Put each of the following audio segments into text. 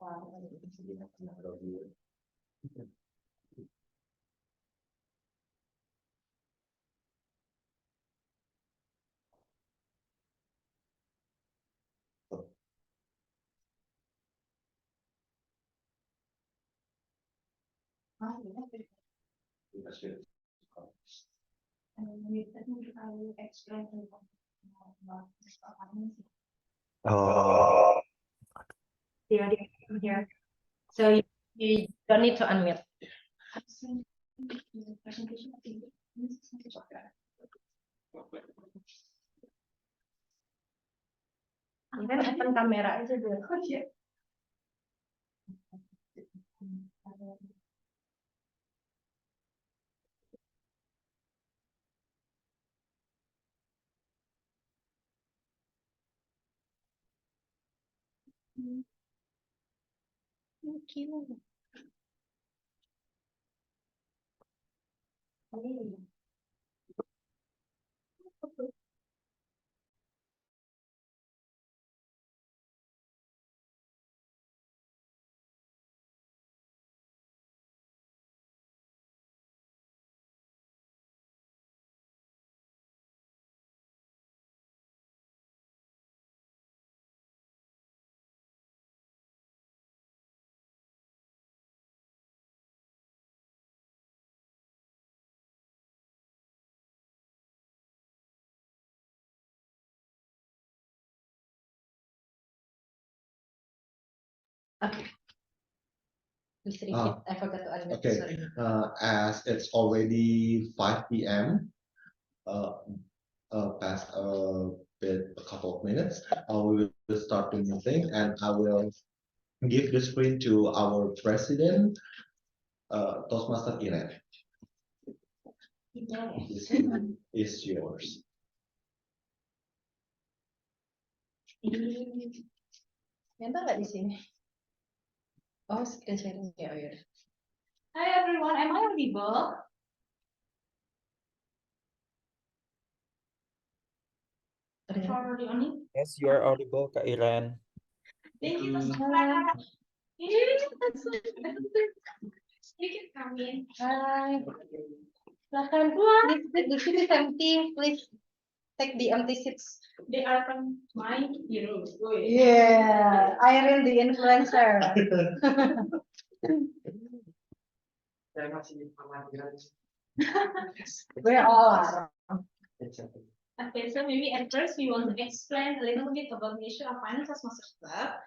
Oh, Here. So you don't need to unmute. Even open kamera aja dulu. Thank you. Okay. Please repeat. I forgot to unmute. okay. Sorry. As it's already 5 p.m., past a couple of minutes, we will start the meeting, and I will give the screen to our president, Toastmaster Iren. The screen is yours. Nyata nggak di sini? Oh, screen sharing ya. Hi everyone, am I audible? Already on it? Yes, you are audible, Kak Iren. Thank you so much. You can come in. Hi. Silakan. Please, the seat is empty. Please take the empty seats. They are from my hero. Yeah, Irene the influencer. We're all are. Okay, so maybe at first we want to explain a little bit about Ministry of Finance as Masters Club.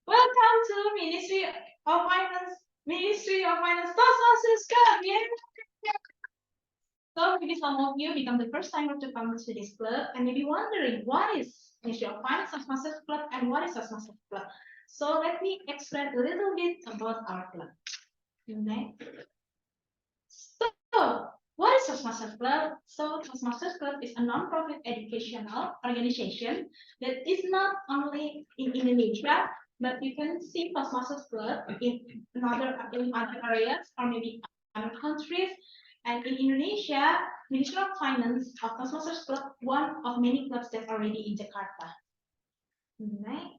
Welcome to Ministry of Finance Toastmasters Club. Yeah. So maybe some of you become the first timer to come to this club and maybe wondering what is Ministry of Finance Toastmasters Club and what is Toastmasters Club. So let me explain a little bit about our club. Okay. So what is Toastmasters Club? So Toastmasters Club is a non-profit educational organization that is not only in Indonesia, but you can see Toastmasters Club in other areas or maybe other countries. And in Indonesia, Ministry of Finance of Toastmasters Club, one of many clubs that are already in Jakarta. Next.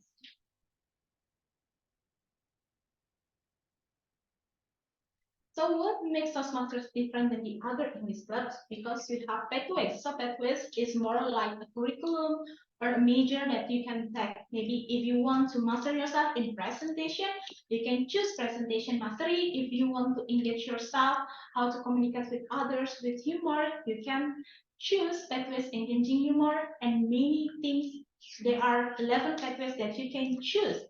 So what makes Toastmasters different than the other English clubs? Because we have pathways. So pathways is more like a curriculum or a major that you can take. Maybe if you want to master yourself in presentation, you can choose presentation mastery. If you want to engage yourself, how to communicate with others with humor, you can choose pathways engaging humor and many things. There are 11 pathways that you can choose.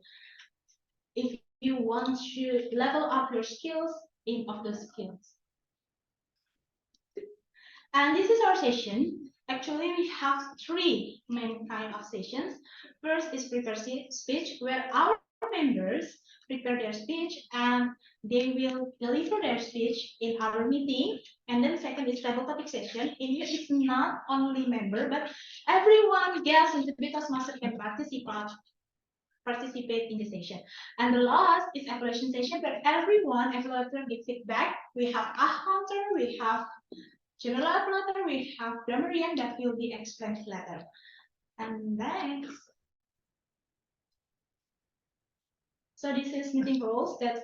If you want to level up your skills, in of the skills. And this is our session. Actually, we have three main kind of sessions. First is prepare speech, where our members prepare their speech and they will deliver their speech in our meeting. And then second is table topic session. In here, it's not only member, but everyone guest and the Toastmaster can participate in the session. And the last is evaluation session where everyone evaluator gives feedback. We have a hunter, we have general evaluator, we have grammarian that will be explained later. And next. So this is meeting rules that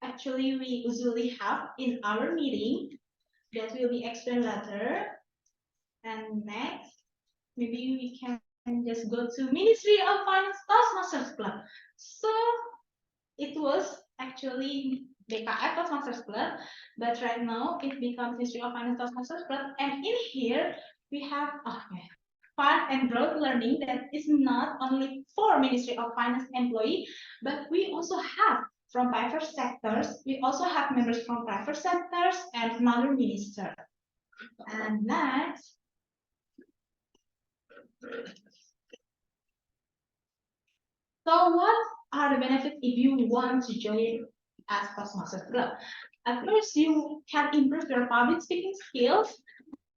actually we usually have in our meeting that will be explained later. And next, maybe we can just go to Ministry of Finance Toastmasters Club. So it was actually BKF Toastmasters Club, but right now it becomes Ministry of Finance Toastmasters Club. And in here we have fun and broad learning that is not only for Ministry of Finance employee, but we also have from private sectors. We also have members from private sectors and another minister. And next, so what are the benefits if you want to join as Toastmasters Club? At first, you can improve your public speaking skills,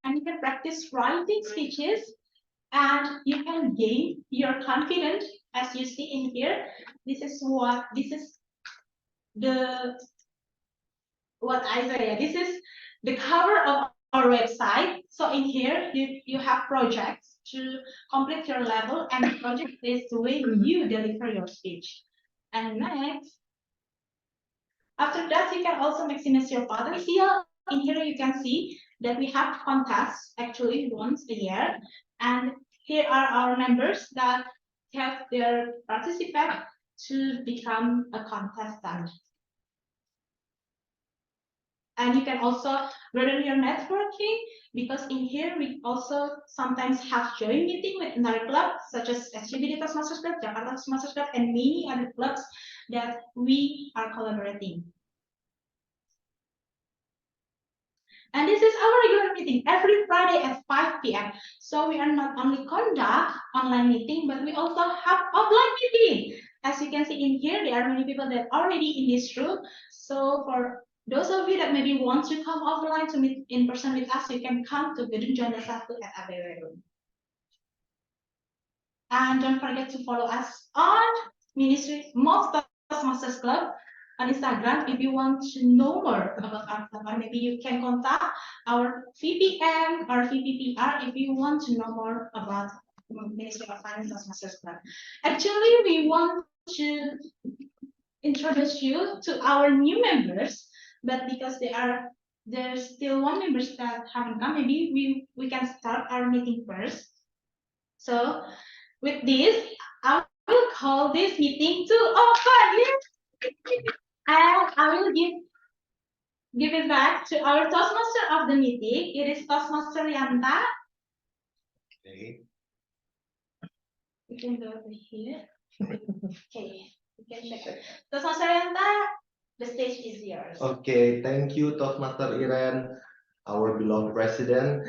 and you can practice writing speeches, and you can gain your confidence. As you see in here, this is what I say. This is the cover of our website. So in here, you have projects to complete your level, and the project is the way you deliver your speech. And next, after that, you can also maximize your potential. In here, you can see that we have contests actually once a year, and here are our members that have their participant to become a contestant. And you can also broaden your networking, because in here we also sometimes have joint meeting with another club, such as SCBD Toastmasters Club, Jakarta Toastmasters Club, and many other clubs that we are collaborating. And this is our regular meeting every Friday at 5 p.m. So we are not only conduct online meeting, but we also have offline meeting. As you can see in here, there are many people that are already in this room. So for those of you that maybe want to come offline to meet in person with us, you can come to Gedung Juanda 1 at ABW room. And don't forget to follow us on Ministry MoF Toastmasters Club on Instagram if you want to know more about our club, or maybe you can contact our VPM or VPPR if you want to know more about Ministry of Finance Toastmasters Club. Actually, we want to introduce you to our new members, but because there's still one members that haven't come, maybe we can start our meeting first. So with this, I will call this meeting to open. And I will give it back to our Toastmaster of the meeting. It is Toastmaster Yanta. Okay. We can go over here. Okay, you can check. Toastmaster Yanta, the stage is yours. Okay, thank you, Toastmaster Iren, our beloved president,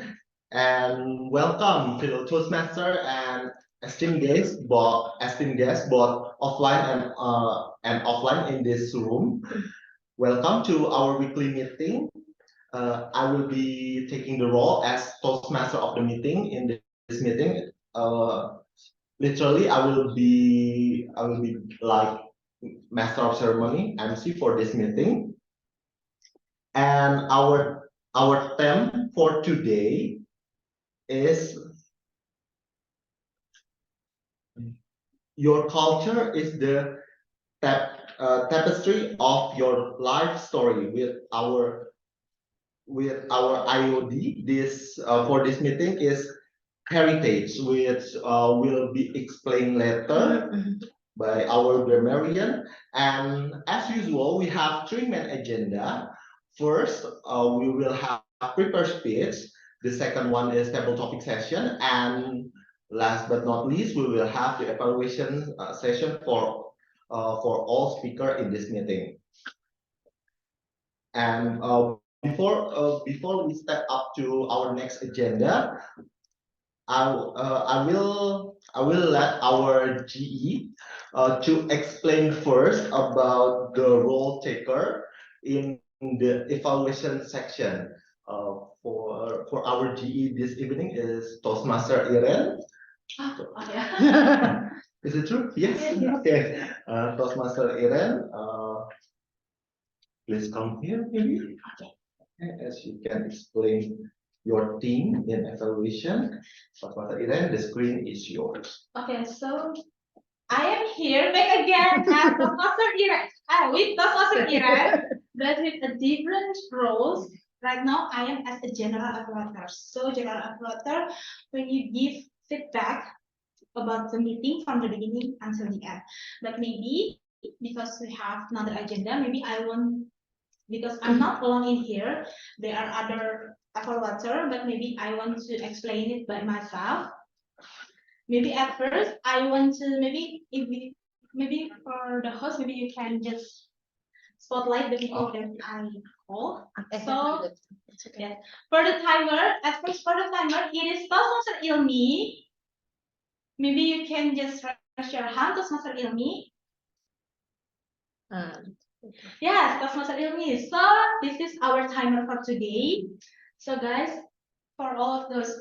and welcome, fellow Toastmaster and esteemed guests, both offline and offline in this room. Welcome to our weekly meeting. I will be taking the role as Toastmaster of the meeting in this meeting. Literally, I will be like master of ceremony, MC for this meeting. And our theme for today is your culture is the tapestry of your life story with our IOD. This for this meeting is heritage, which will be explained later by our grammarian. And as usual, we have three main agenda. First, we will have prepare speech. The second one is table topic session, and last but not least, we will have the evaluation session for all speakers in this meeting. And before we step up to our next agenda, I will let our GE to explain first about the role taker in the evaluation section. For our GE this evening is Toastmaster Iren. Oh, yeah. Is it true? Yes. Yes. Okay. Toastmaster Iren, please come here, maybe. Okay. As you can explain your team in evaluation. Toastmaster Iren, the screen is yours. Okay, so I am here back again as Toastmaster Iran. With Toastmaster Iran, but with a different roles. Right now, I am as a general evaluator. So general evaluator, when you give feedback about the meeting from the beginning until the end. But maybe because we have another agenda, maybe I want, because I'm not alone in here, there are other evaluator, but maybe I want to explain it by myself. Maybe at first I want to, maybe if we, maybe for the host, maybe you can just spotlight the people that I call. So yeah, for the timer, at first for the timer, it is Toastmaster Ilmi. Maybe you can just raise your hand, Toastmaster Ilmi. Yes, Toastmaster Ilmi. So this is our timer for today. So guys, for those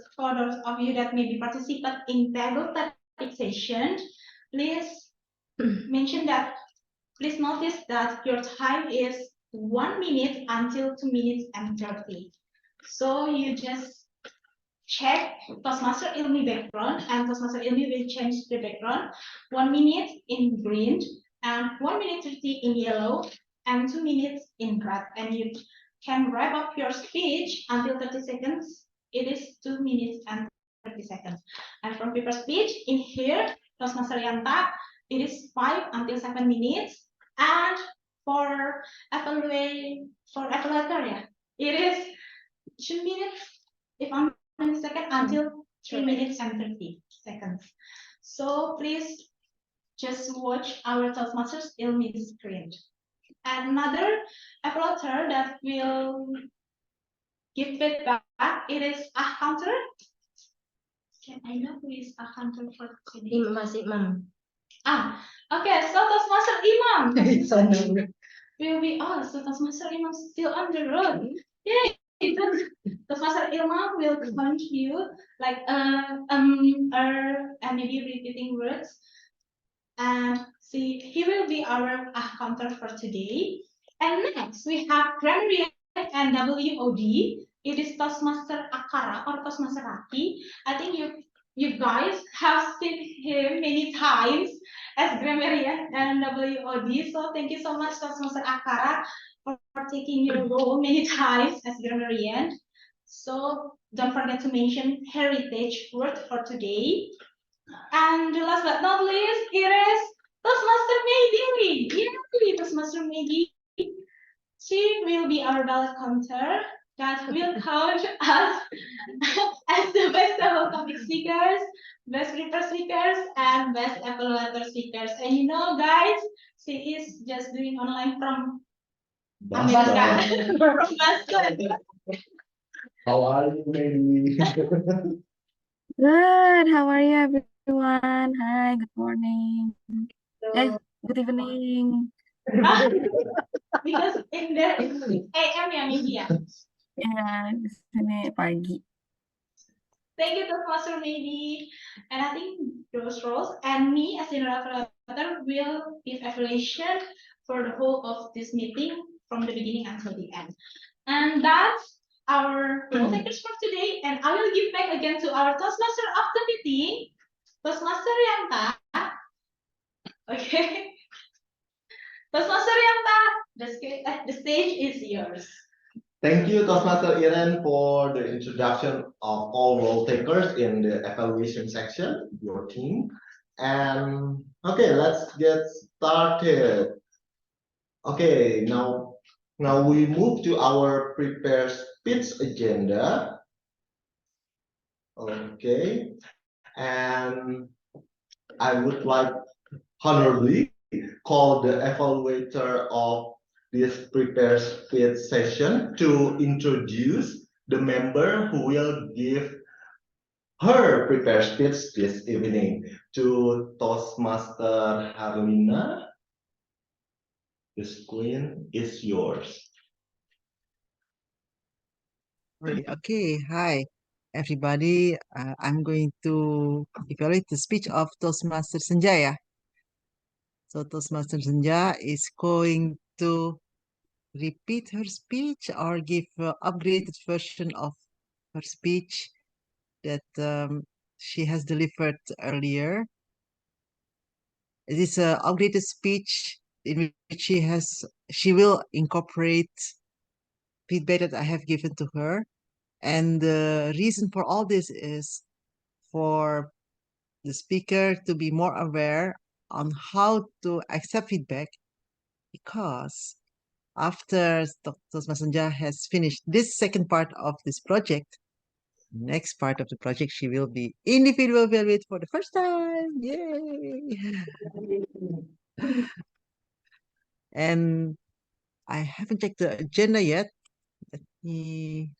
of you that maybe participate in table topic session, please mention that. Please notice that your time is 1 minute until 2 minutes and 30. So you just check Toastmaster Ilmi background, and Toastmaster Ilmi will change the background. 1 minute in green and 1 minute 30 in yellow and 2 minutes in red. And you can wrap up your speech until 30 seconds. It is 2 minutes and 30 seconds. And from paper speech in here, Toastmaster Yanta, it is 5 until 7 minutes. And for evaluator, yeah, it is 2 minutes, if I'm second, until 3 minutes and 30 seconds. So please just watch our Toastmasters Ilmi screen. Another evaluator that will give feedback, it is a hunter. Can I know who is a hunter for today? Imam. Okay, so Toastmaster Imam. Will be so Toastmaster Imam still on the road. Yay! Toastmaster Imam will count you like and maybe repeating words. And see, he will be our counter for today. And next we have Grammarian and WOD. It is Toastmaster Akara or Toastmaster Raki. I think you guys have seen him many times as Grammarian and WOD. So thank you so much, Toastmaster Akara, for taking your role many times as Grammarian. So don't forget to mention heritage word for today. And last but not least, it is Toastmaster Maggie. Yay, Toastmaster Maggie. She will be our ballot counter that will count us as the best level topic speakers, best reader speakers, and best evaluator speakers. And you know, guys, she is just doing online from America. From Boston. How are you, Maggie? Good. How are you, everyone? Hi. Good morning. Good evening. Because in there it's AM ya, maybe ya. Ya, di sini pagi. Thank you, Toastmaster Maybe. And I think those roles and me as general evaluator will give evaluation for the whole of this meeting from the beginning until the end. And that's our role takers for today. And I will give back again to our Toastmaster of the meeting, Toastmaster Yanta. Okay. Toastmaster Yanta, the stage is yours. Thank you, Toastmaster Iren, for the introduction of all role takers in the evaluation section, your team. And okay, let's get started. Okay, now we move to our prepare speech agenda. Okay, and I would like honorably call the evaluator of this prepare speech session to introduce the member who will give her prepare speech this evening to Toastmaster Harlina. The screen is yours. Okay, hi everybody. I'm going to evaluate the speech of Toastmaster Senja. So Toastmaster Senja is going to repeat her speech or give an upgraded version of her speech that she has delivered earlier. it is a updated speech in which she will incorporate feedback that I have given to her. And the reason for all this is for the speaker to be more aware on how to accept feedback, because after Dr. Masenja has finished this second part of this project, next part of the project, she will be individual evaluate for the first time. Yay! And I haven't checked the agenda yet. Let me,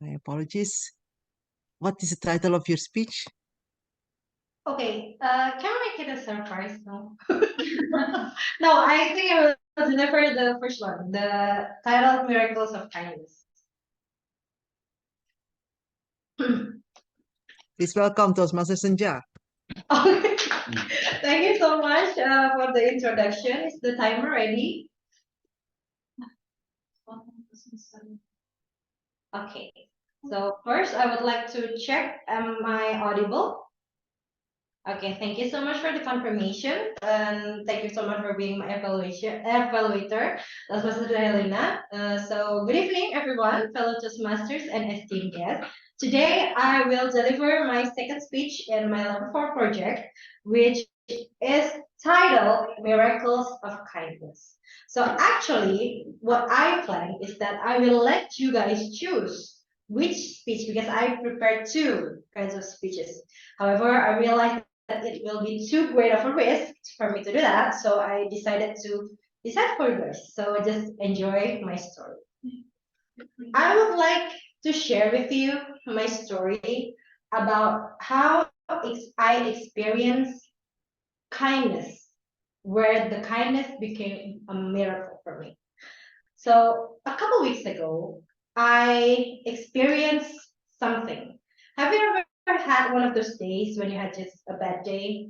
my apologies. What is the title of your speech? Okay, can I make it a surprise now? No, I think I will deliver the first one, the title Miracles of Kindness. Please welcome Toastmaster Senja. Okay. Thank you so much for the introduction. Is the timer ready? Okay. So first, I would like to check, am I audible? Okay, thank you so much for the confirmation, and thank you so much for being my evaluator. That's Mrs. Helena. So good evening, everyone, fellow Toastmasters and esteemed guests. Today, I will deliver my second speech in my level 4 project, which is titled Miracles of Kindness. So actually, what I plan is that I will let you guys choose which speech, because I prepared two kinds of speeches. However, I realized that it will be too great of a risk for me to do that, so I decided to decide for you guys. So just enjoy my story. I would like to share with you my story about how I experienced kindness, where the kindness became a miracle for me. So a couple weeks ago, I experienced something. Have you ever had one of those days when you had just a bad day?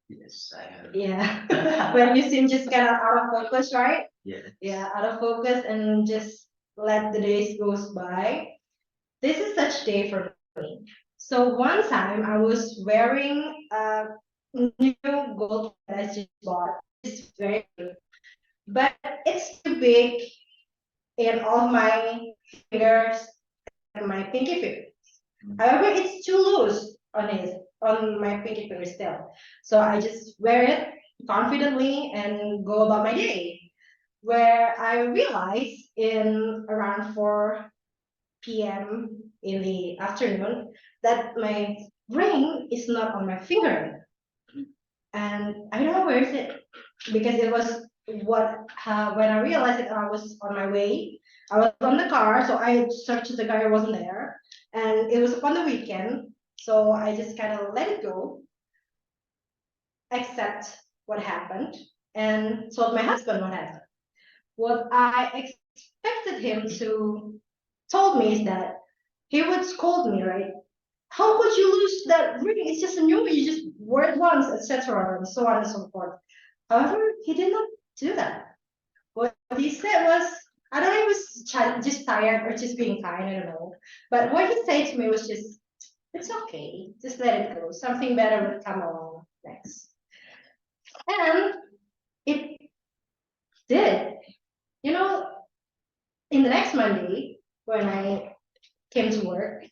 Yes, I have. Yeah, when you seem just kind of out of focus, right? Yeah. Yeah, out of focus and just let the days goes by. This is such day for me. So one time I was wearing a new gold that I just bought. It's very good, but it's too big in all my fingers and my pinky finger. However, it's too loose on my pinky finger still. So I just wear it confidently and go about my day. Where I realized in around 4 p.m. in the afternoon that my ring is not on my finger. And I don't know where is it, because it was when I realized that I was on my way. I was on the car, so I searched the car, it wasn't there, and it was upon the weekend, so I just kind of let it go, accept what happened, and told my husband what happened. What I expected him to told me is that he would scold me, right? How could you lose that ring? It's just a new one. You just wore it once, etc., and so on and so forth. However, he did not do that. What he said was, I don't know if he was just tired or just being kind, I don't know. But what he said to me was just, it's okay, just let it go. Something better will come along next. And it did. You know, in the next Monday, when I came to work,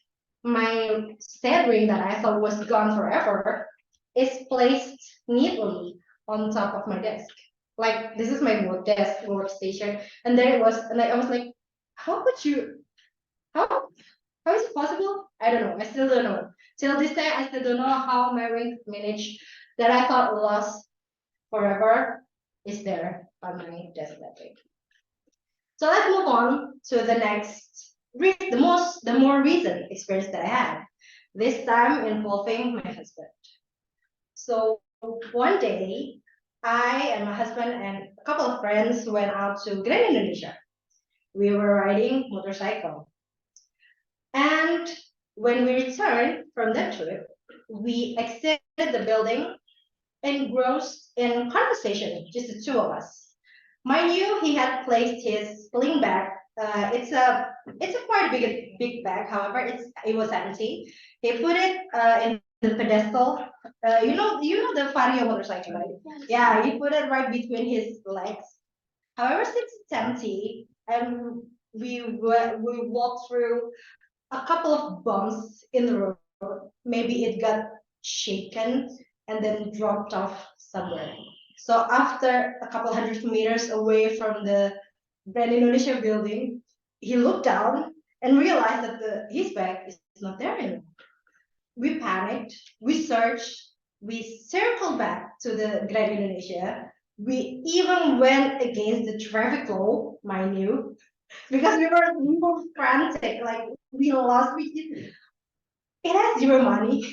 my stat ring that I thought was gone forever is placed neatly on top of my desk. Like, this is my work desk, workstation, and there it was, and I was like, how could you? How is it possible? I don't know. I still don't know. Till this day, I still don't know how my ring managed that I thought lost forever is there on my desk that way. So let's move on to the next, the more recent experience that I had. This time involving my husband. So one day, I and my husband and a couple of friends went out to Grand Indonesia. We were riding motorcycle. And when we returned from that trip, we exited the building engrossed in conversation, just the two of us. Mind you, he had placed his sling bag. It's a quite big bag. However, it was empty. He put it in the pedestal. You know the Vario motorcycle, right? Yeah, he put it right between his legs. However, since it's empty, and we walked through a couple of bumps in the road. Maybe it got shaken and then dropped off somewhere. So after a couple hundred meters away from the Brand Indonesia building, he looked down and realized that his bag is not there anymore. We panicked, we searched, we circled back to the Grand Indonesia. We even went against the traffic law, mind you, because we were frantic, like we lost. It has zero money.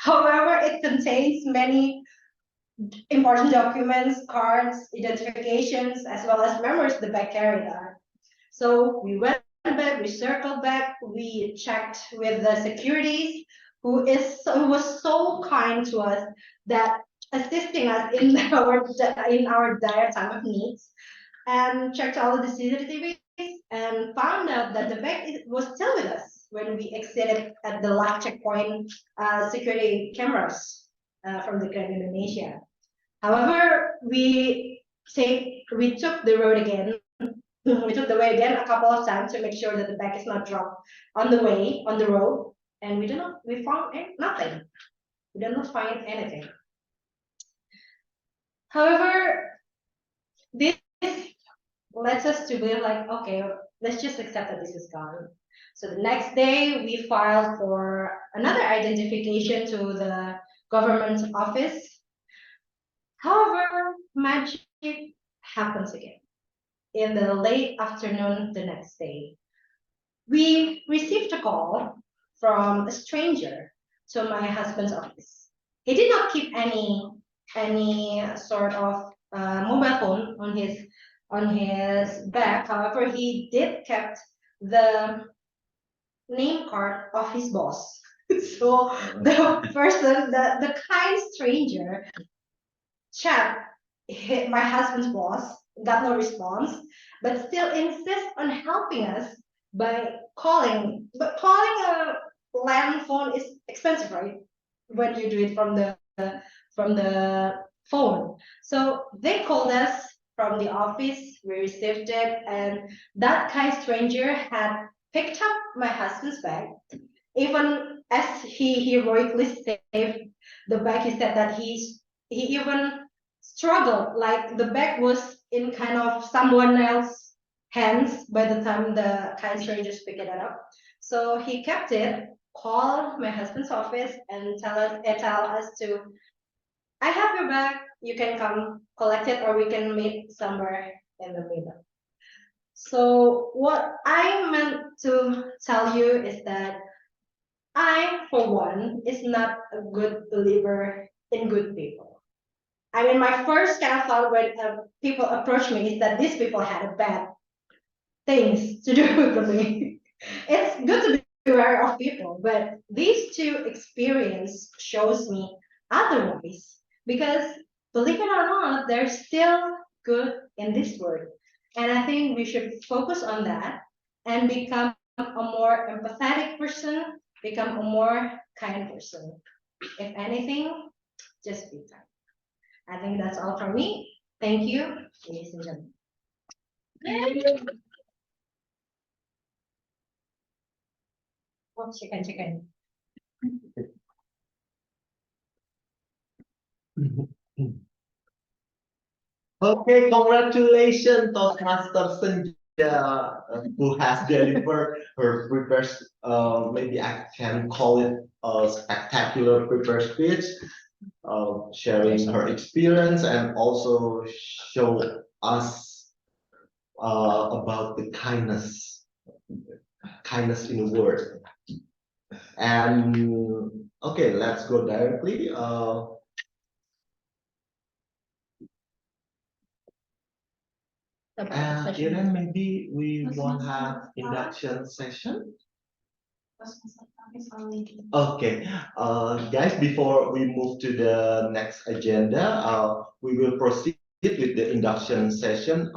However, it contains many important documents, cards, identifications, as well as memories the bag carried on. So we went back, we circled back, we checked with the securities, who was so kind to us that assisting us in our dire time of needs, and checked all of the CCTVs and found out that the bag was still with us when we exited at the last checkpoint security cameras from the Grand Indonesia. However, we took the road again. We took the way again a couple of times to make sure that the bag is not dropped on the way on the road, and we found nothing. We did not find anything. However, this lets us to believe like, okay, let's just accept that this is gone. So the next day we filed for another identification to the government office. However, magic happens again. In the late afternoon the next day, we received a call from a stranger to my husband's office. He did not keep any sort of mobile phone on his bag. However, he did kept the name card of his boss. So the person, the kind stranger, chat my husband's boss, got no response, but still insists on helping us by calling. But calling a land phone is expensive, right? When you do it from the phone. So they called us from the office, we received it, and that kind stranger had picked up my husband's bag. Even as he heroically saved the bag, he said that he even struggled, like the bag was in kind of someone else's hands by the time the kind strangers picked it up. So he kept it, called my husband's office, and tell us to, I have your bag, you can come collect it, or we can meet somewhere in the middle. So what I meant to tell you is that I, for one, is not a good believer in good people. I mean, my first kind of thought when people approach me is that these people had bad things to do with me. It's good to be aware of people, but these two experience shows me otherwise. Because believe it or not, there's still good in this world. And I think we should focus on that and become a more empathetic person, become a more kind person. If anything, just be kind. I think that's all from me. Thank you, ladies and gentlemen. Oh, chicken. Okay, congratulations, Toastmaster Senja, who has delivered her prepared, maybe I can call it a spectacular prepared speech, sharing her experience and also show us about the kindness in the world. And okay, let's go directly. Iren, maybe we won't have induction session. Okay, guys, before we move to the next agenda, we will proceed with the induction session,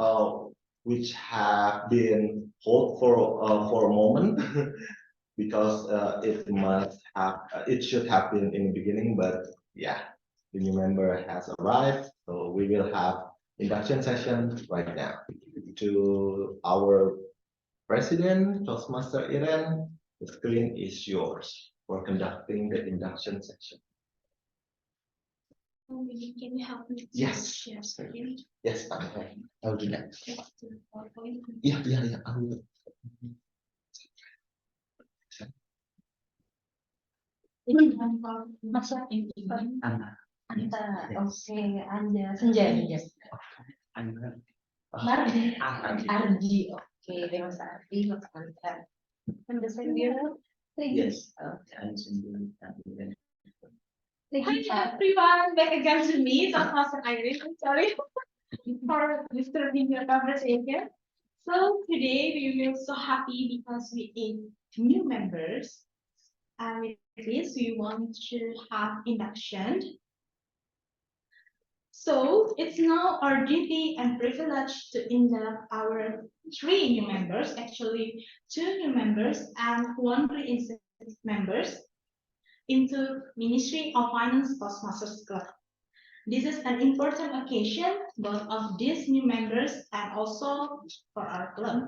which have been hold for a moment. because it should have been in the beginning, but yeah, the new member has arrived, so we will have induction session right now. To our President, Toastmaster Iren, the screen is yours for conducting the induction session. Can you help me to Yes. share screen? Yes, I'll do that. Just to PowerPoint. Yeah, I will. Masa Anda. Anta, oke, Anda, Senja. Ardi, oke, Mas Ardi, Mas Anta. Anda sendiri? Yes. Hi everyone, back again to me, Toastmaster Iris. I'm sorry for disturbing your conversation. So today we will so happy because we add new members. And with this, we want to have induction. So it's now our duty and privilege to induct our 3 new members, actually 2 new members and 1 reinstated members into Ministry of Finance Toastmasters Club. This is an important occasion both of these new members and also for our club.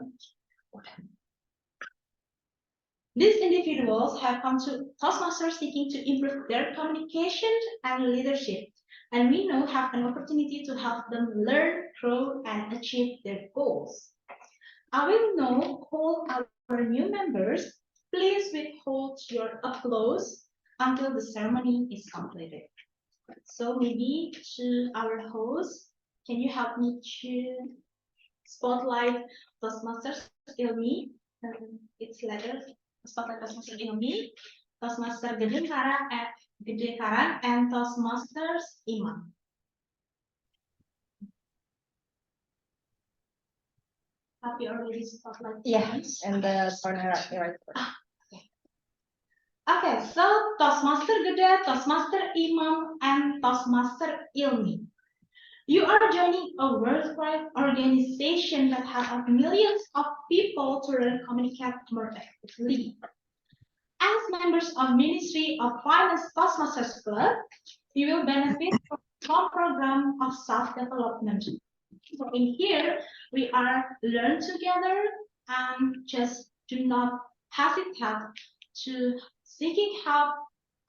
These individuals have come to Toastmasters seeking to improve their communication and leadership, and we now have an opportunity to help them learn, grow, and achieve their goals. I will now call our new members. Please withhold your applause until the ceremony is completed. So maybe to our host, can you help me to spotlight Toastmasters Ilmi? It's letter spotlight Toastmaster Ilmi, Toastmaster Gede Karang, and Toastmasters Imam. Have you already spotlight? Yes, and the corner right. Okay, so Toastmaster Gede, Toastmaster Imam, and Toastmaster Ilmi. You are joining a worldwide organization that has millions of people to learn communicate more effectively. As members of Ministry of Finance Toastmasters Club, you will benefit from some program of self-development. So in here, we are learn together and just do not hesitate to seeking help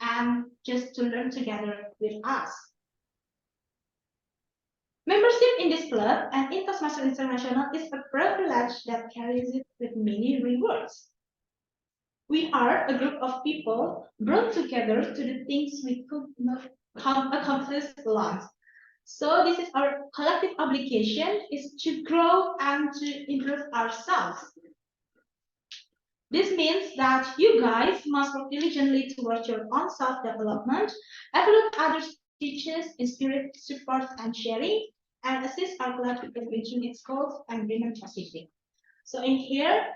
and just to learn together with us. Membership in this club and in Toastmasters International is a privilege that carries it with many rewards. We are a group of people brought together to do things we could not accomplish alone. So this is our collective obligation is to grow and to improve ourselves. This means that you guys must work diligently towards your own self-development, evaluate others' teachers, inspire, support, and sharing, and assist our club in reaching its goals and remain positive. So in here,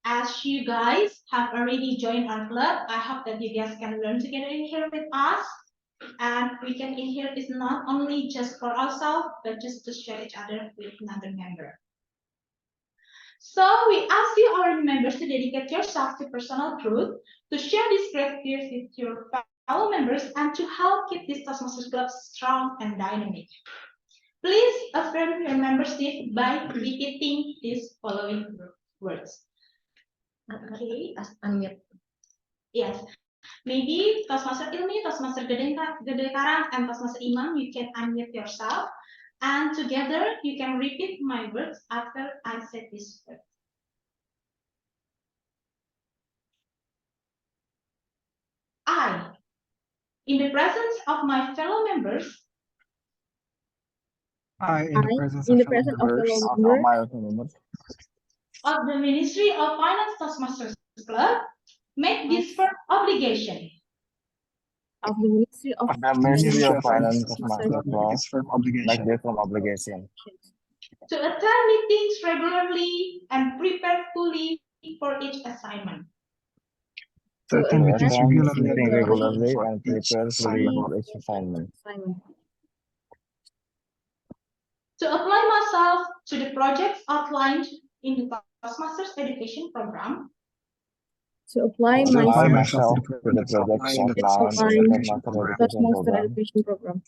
as you guys have already joined our club, I hope that you guys can learn together in here with us. And we can in here is not only just for ourselves, but just to share each other with another member. So we ask you, our members, to dedicate yourself to personal growth, to share these great gifts with your fellow members, and to help keep this Toastmasters Club strong and dynamic. Please affirm your membership by repeating these following words. Okay. Unmute. Yes. Maybe Toastmaster Ilmi, Toastmaster Gede Karang, and Toastmaster Imam, you can unmute yourself. And together, you can repeat my words after I said this word. I, in the presence of my fellow members, I, in the presence of fellow members of the Ministry of Finance Toastmasters Club, make this firm obligation of the Ministry of Finance Toastmasters Master Club, like this from obligation. to attend meetings regularly and prepare fully for each assignment. to To attend attend meetings meeting regularly regularly and prepare fully for each assignment. To apply myself to the projects outlined in the Toastmasters Education Program. to apply To apply myself myself to the projects in outlined in applying the Toastmaster Education Toastmaster Program. Education Program.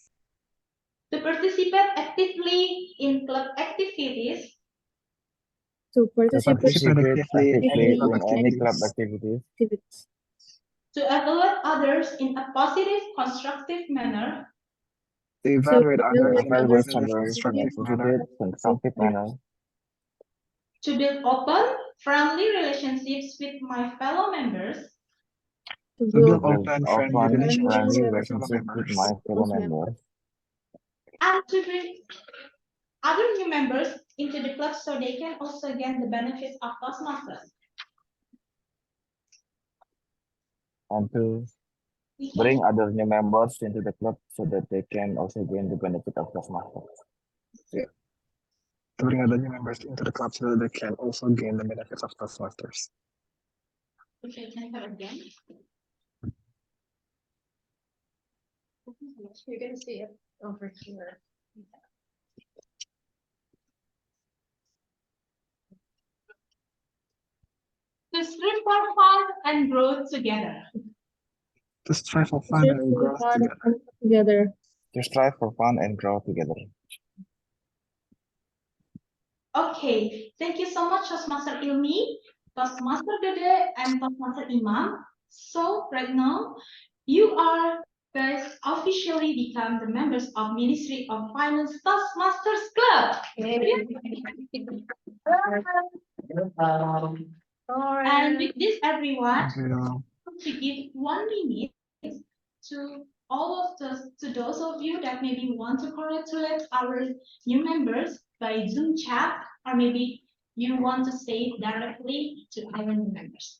To participate actively in club activities. To To participate participate actively actively in any in club activities. activities. To evaluate others in a positive, constructive manner. To Evaluate evaluate others others in a positive, constructive manner. To build open, friendly relationships with my fellow members. to To build build open, friendly relationships with my fellow members. And to bring other new members into the club so they can also gain the benefits of Toastmasters. And to bring other new members into the club so that they can also gain the benefit of Toastmasters. To bring other new members into the club so that they can also gain the benefits of Toastmasters. Okay, can I have again? You can see it over here. To strive for fun and growth together. To strive for fun and growth together. together. To strive for fun and grow together. Okay, thank you so much, Toastmaster Ilmi, Toastmaster Dede, and Toastmaster Imam. So right now, you are guys officially become the members of Ministry of Finance Toastmasters Club. And with this, everyone, to give 1 minute to to those of you that maybe want to congratulate our new members by Zoom chat, or maybe you want to say it directly to our new members.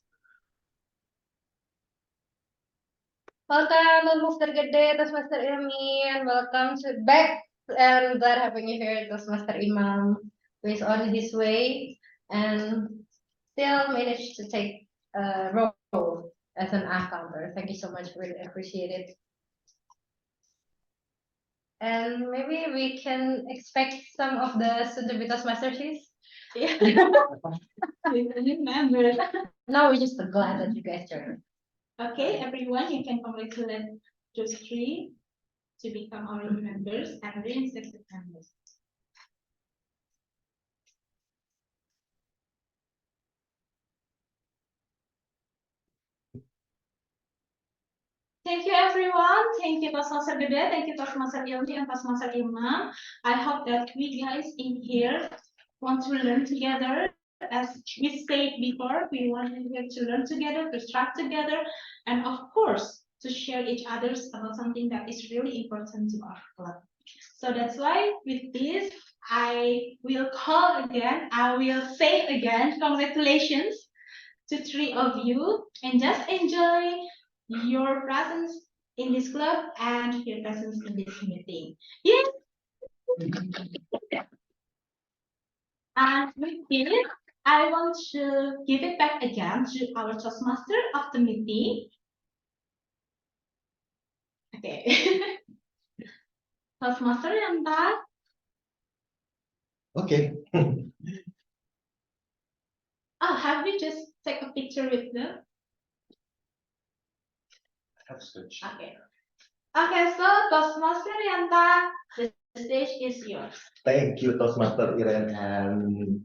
Welcome, Toastmaster Gede, Toastmaster Ilmi, and welcome to back. And glad having you here, Toastmaster Imam, who is on his way and still managed to take a role as an accountant. Thank you so much, really appreciate it. And maybe we can expect some of the soon-to-be Toastmasters. Yeah. Members. No, we're just glad that you guys joined. Okay, everyone, you can congratulate those 3 to become our new members and reinstated members. Thank you, everyone. Thank you, Toastmaster Dede. Thank you, Toastmaster Ilmi and Toastmaster Imam. I hope that we guys in here want to learn together. As we said before, we want to learn together, to strive together, and of course, to share each other's about something that is really important to our club. So that's why with this, I will say again, congratulations to 3 of you, and just enjoy your presence in this club and your presence in this meeting. Yes. And with this, I want to give it back again to our Toastmaster of the meeting. Okay. Toastmaster Yanta. Okay. Oh, have we just take a picture with them? Okay. Okay, so Toastmaster Yanta, the stage is yours. Thank you, Toastmaster Iren, and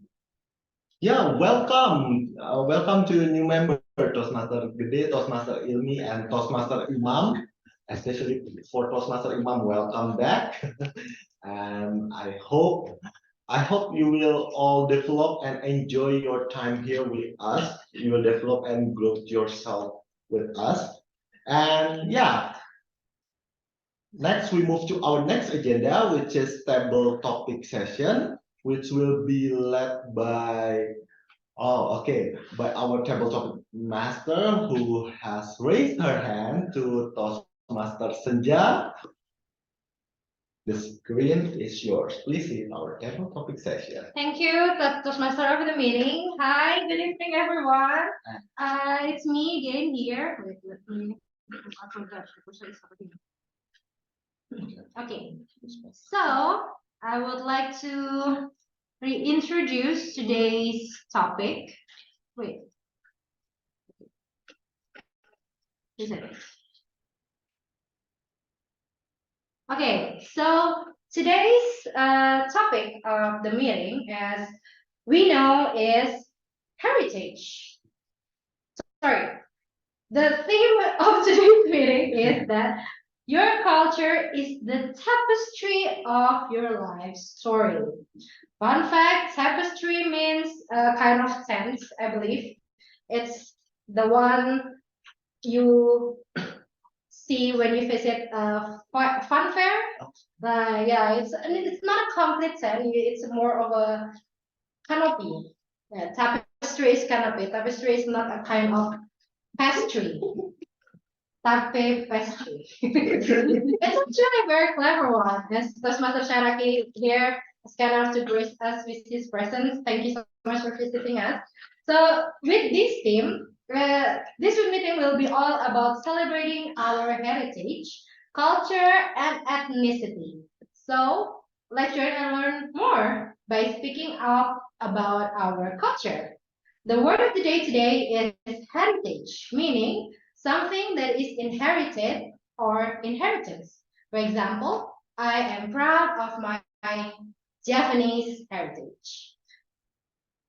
yeah, welcome. Welcome to new member Toastmaster Gede, Toastmaster Ilmi, and Toastmaster Imam. Especially for Toastmaster Imam, welcome back. And I hope you will all develop and enjoy your time here with us. You will develop and grow yourself with us. And yeah, next we move to our next agenda, which is table topic session, which will be led by by our table topic master, who has raised her hand to Toastmaster Senja. The screen is yours. Please see our table topic session. Thank you, Toastmaster of the meeting. Hi, good evening, everyone. It's me again here. Wait, let me. I forgot to say something. Okay, so I would like to reintroduce today's topic. Wait. isn't it? Okay, so today's topic of the meeting, as we know, is heritage. Sorry, the theme of today's meeting is that your culture is the tapestry of your life story. Fun fact, tapestry means a kind of tent, I believe. It's the one you see when you visit a fun fair. Yeah, it's not a complete tent. It's more of a canopy. Yeah, tapestry is canopy. Tapestry is not a kind of pastry. Tapestry. It's actually a very clever one. As Toastmaster Sharaki here is kind enough to grace us with his presence. Thank you so much for visiting us. So with this theme, this meeting will be all about celebrating our heritage, culture, and ethnicity. So let's join and learn more by speaking up about our culture. The word of the day today is heritage, meaning something that is inherited or inheritance. For example, I am proud of my Japanese heritage.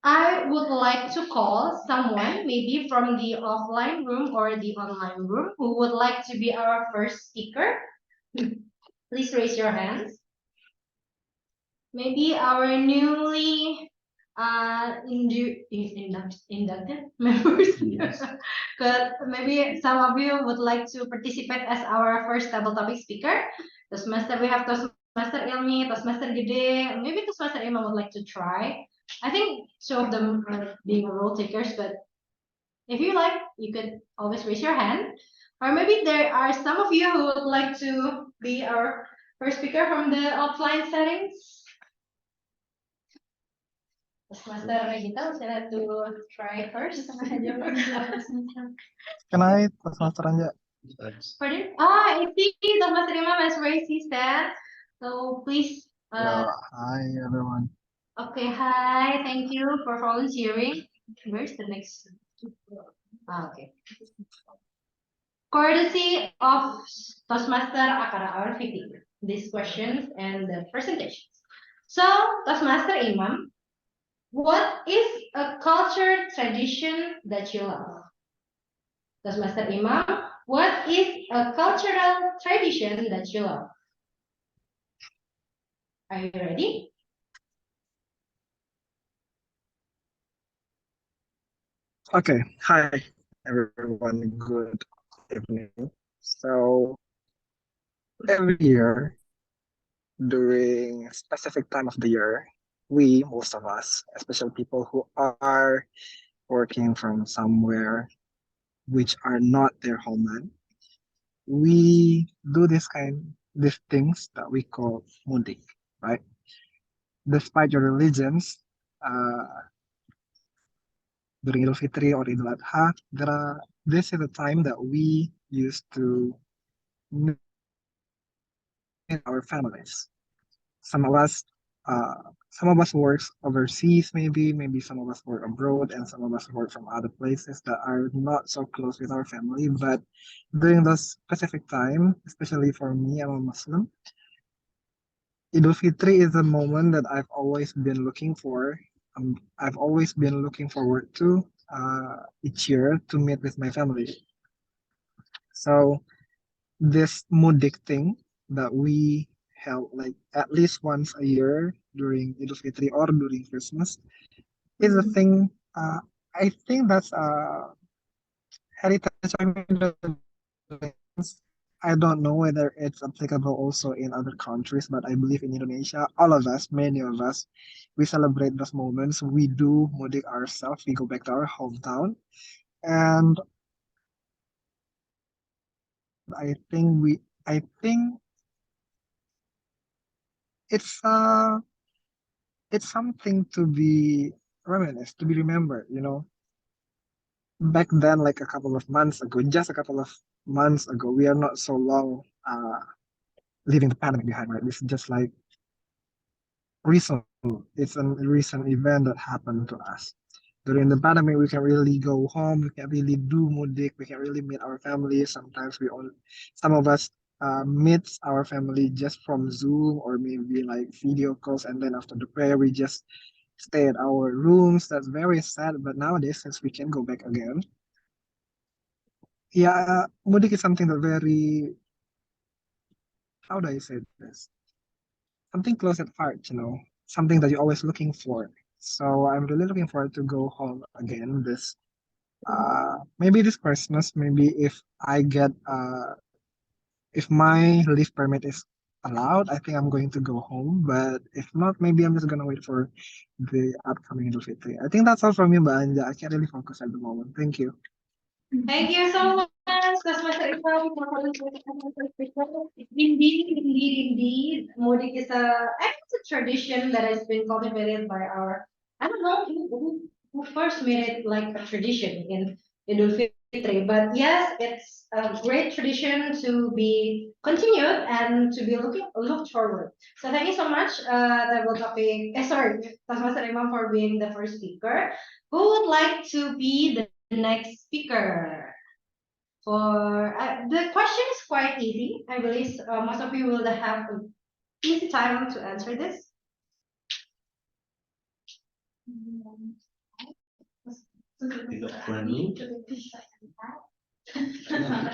I would like to call someone, maybe from the offline room or the online room, who would like to be our first speaker. Please raise your hands. Maybe our newly inducted members. Because maybe some of you would like to participate as our first table topic speaker. Toastmaster, we have Toastmaster Ilmi, Toastmaster Gede. Maybe Toastmaster Imam would like to try. I think two of them are being role takers, but if you like, you could always raise your hand. Or maybe there are some of you who would like to be our first speaker from the offline settings. Toastmaster Regita, would you like to try first? Can I, Toastmaster Anja? Pardon? I see Toastmaster Imam has raised his hand. So please. Yeah, hi everyone. Okay, hi. Thank you for volunteering. Where's the next? Okay. Courtesy of Toastmaster Akara our VP, these questions and the presentations. So, Toastmaster Imam, what is a culture tradition that you love? Toastmaster Imam, what is a cultural tradition that you love? Are you ready? Okay, hi everyone. Good evening. So every year during a specific time of the year, we, most of us, especially people who are working from somewhere which are not their homeland, we do these things that we call mudik, right? Despite your religions, during Idul Fitri or Idul Adha, this is a time that we used to meet our families. Some of us, uh, some of us works overseas, maybe some of us work abroad, and some of us work from other places that are not so close with our family. But during this specific time, especially for me, I'm a Muslim. Idul Fitri is a moment that I've always been looking for. I've always been looking forward to each year to meet with my family. So this mudik thing that we held like at least once a year during Idul Fitri or during Christmas is a thing. I think that's a heritage. I don't know whether it's applicable also in other countries, but I believe in Indonesia, all of us, many of us, we celebrate those moments. We do mudik ourselves. We go back to our hometown, and I think it's it's something to be reminisced, to be remembered. Back then, like a couple of months ago, just a couple of months ago, we are not so long leaving the pandemic behind, right? This is just like recent. It's a recent event that happened to us. during the pandemic, we can really go home, we can really do mudik, we can really meet our family. Sometimes some of us meets our family just from Zoom or maybe like video calls, and then after the prayer, we just stay at our rooms. That's very sad, but nowadays, since we can go back again, yeah, mudik is something that very, how do I say this? Something close at heart, something that you're always looking for. So I'm really looking forward to go home again this maybe this Christmas, maybe if my leave permit is allowed, I think I'm going to go home. But if not, maybe I'm just gonna wait for the upcoming Idul Fitri. I think that's all from me, Mbak Anja. I can't really focus at the moment. Thank you. Thank you so much, Tasmasa Iqbal, for Indeed. Mudik is I think it's a tradition that has been cultivated by I don't know who first made it like a tradition in Idul Fitri, but yes, it's a great tradition to be continued and to be looked forward. So thank you so much, Table Topic. Tasmasa Imam for being the first speaker. Who would like to be the next speaker? The question is quite easy. I believe most of you will have an easy time to answer this.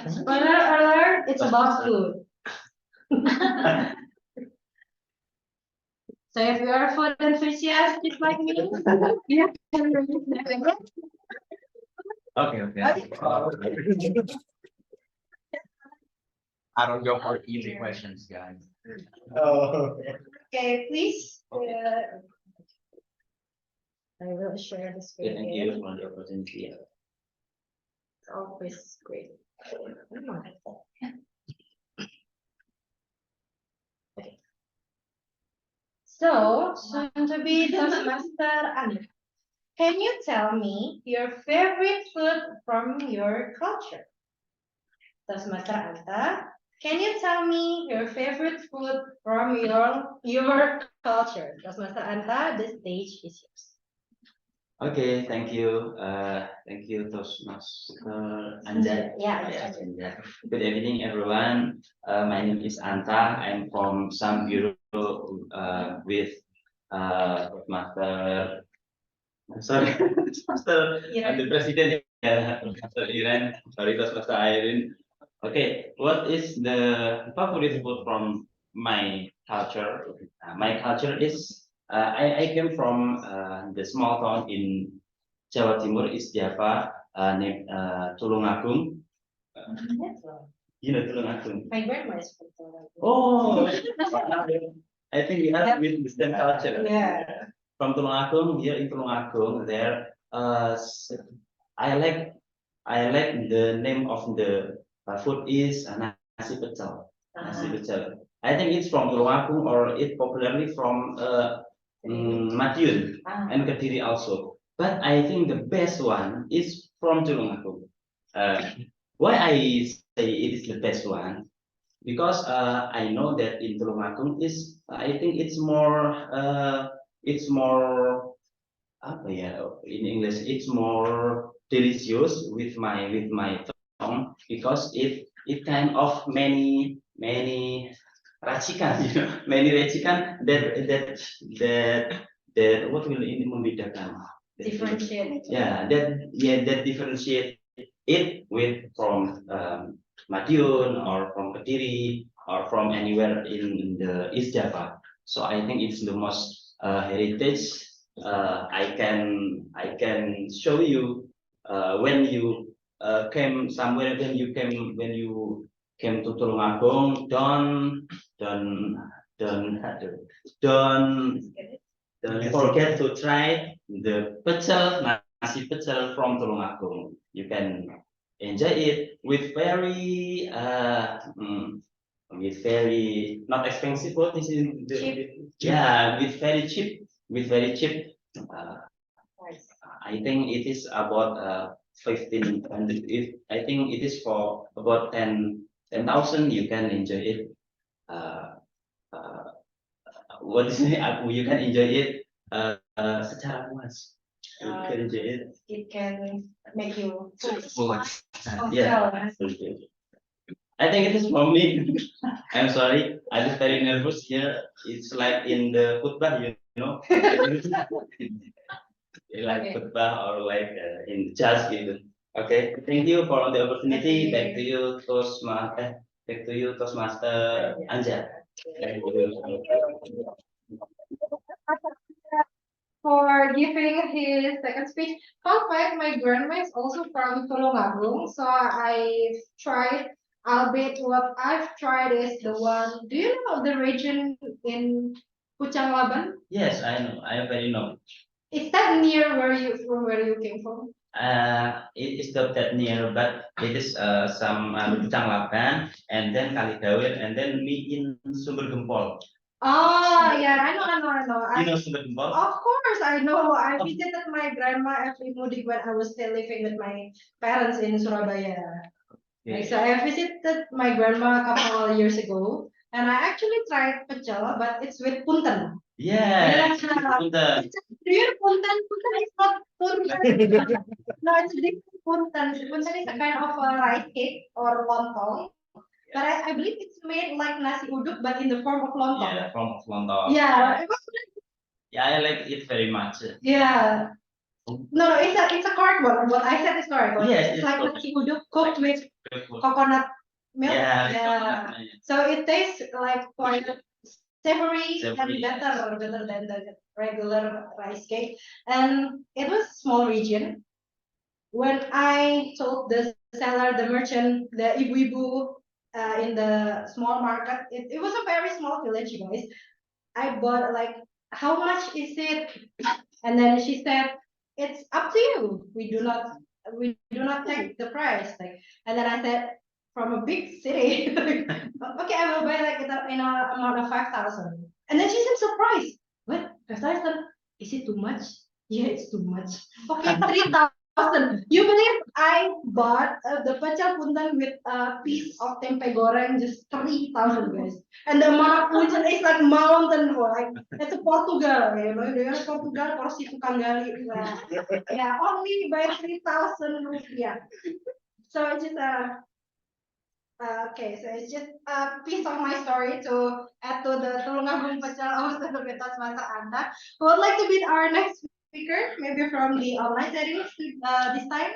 Spoiler alert, it's about food. So if you are a food enthusiast just like me, you can Okay. I don't go for easy questions, guys. Okay, please. I will share the screen. Thank again. you for the opportunity. It's always great. Okay. So, soon to be Toastmaster Anu. Can you tell me your favorite food from your culture? Toastmaster Anta, can you tell me your favorite food from your culture? Toastmaster Anta, the stage is yours. Okay, thank you. Thank you, Toastmaster Anja. Yeah. Anja. Good evening, everyone. My name is Anta. I'm from Sam Bureau with Toastmaster. Sorry, Toastmaster the President, Toastmaster Iren. Sorry, Toastmaster Irene. Okay, what is the favorite food from my culture? My culture is I came from the small town in Jawa Timur, East Java, named Tulungagung. You know Tulungagung. My grandma is from Tulungagung. Oh, I think we have with the same culture. Yeah. From Tulungagung, here in Tulungagung, there I like the name of the food is nasi pecel. Nasi pecel. I think it's from Tulungagung or it popularly from Madiun and Kediri also. But I think the best one is from Tulungagung. Why I say it is the best one? Because I know that in Tulungagung is I think it's more apa ya in English it's more delicious with my tongue because it kind of many racikan many racikan that what will ini membedakan Differentiate. that differentiate it with from Madiun or from Kediri or from anywhere in the East Java. So I think it's the most heritage I can show you when you came somewhere when you came to Tulungagung. Don't forget to try the pecel nasi pecel from Tulungagung. You can enjoy it with very not expensive food. This is with very cheap I think it is about 1500. I think it is for about 10,000. You can enjoy it. What is it? You can enjoy it secara puas. it can make you Yeah. I think it is for me. I'm sorry. I was very nervous here. It's like in the football, you know. Like football or like in the church even. Okay. Thank you for the opportunity. Back to you, Toastmaster. Back to you, Toastmaster Anja. Thank you. for giving his second speech. Fun fact, my grandma is also from Tulungagung, so I tried, albeit what I've tried is the one, do you know the region in Pucang Laban? Yes, I know. I very know. Is that near from where you came from? It is not that near, but it is some Pucang Laban, and then Kalidawir, and then me in Sumber Gempol. Oh, yeah, I know. You know Sumber Gempol? Of course, I know. I visited my grandma every mudik when I was still living with my parents in Surabaya. Like, so I visited my grandma a couple of years ago, and I actually tried pecel, but it's with punten. Yeah, Punten. Do you know punten? Punten is not punten. No, it's a different punten. Punten is a kind of a rice cake or lontong. But I believe it's made like nasi uduk, but in the form of lontong. Yeah, from lontong. Yeah, it was. Yeah, I like it very much. Yeah. No, it's a correct one. What I said is correct. Like, Yes, it's it's like correct. nasi uduk cooked with coconut milk. Yeah, Yeah. So it tastes like quite savory and Savory, yes. better than the regular rice cake. And it was a small region. When I told the seller, the merchant, the ibu-ibu in the small market, it was a very small village, you guys. I bought like, how much is it? And then she said, it's up to you. We do not take the price. Like, and then I said, from a big city, okay, I will buy like in a amount of 5,000. And then she seemed surprised. What? 5,000? Is it too much? Yeah, it's too much. Okay, 3,000. You believe I bought the pecel punten with a piece of tempe goreng just 3,000, guys. And the amount of punten is like mountain, like it's a Portugal, you know, the Portugal porsi tukang gali. Yeah, only by 3,000 rupiah. So it's just okay, so it's just a piece of my story to add to the Tulungagung Pecel of the Masa Anda. Who would like to meet our next speaker, maybe from the online settings this time?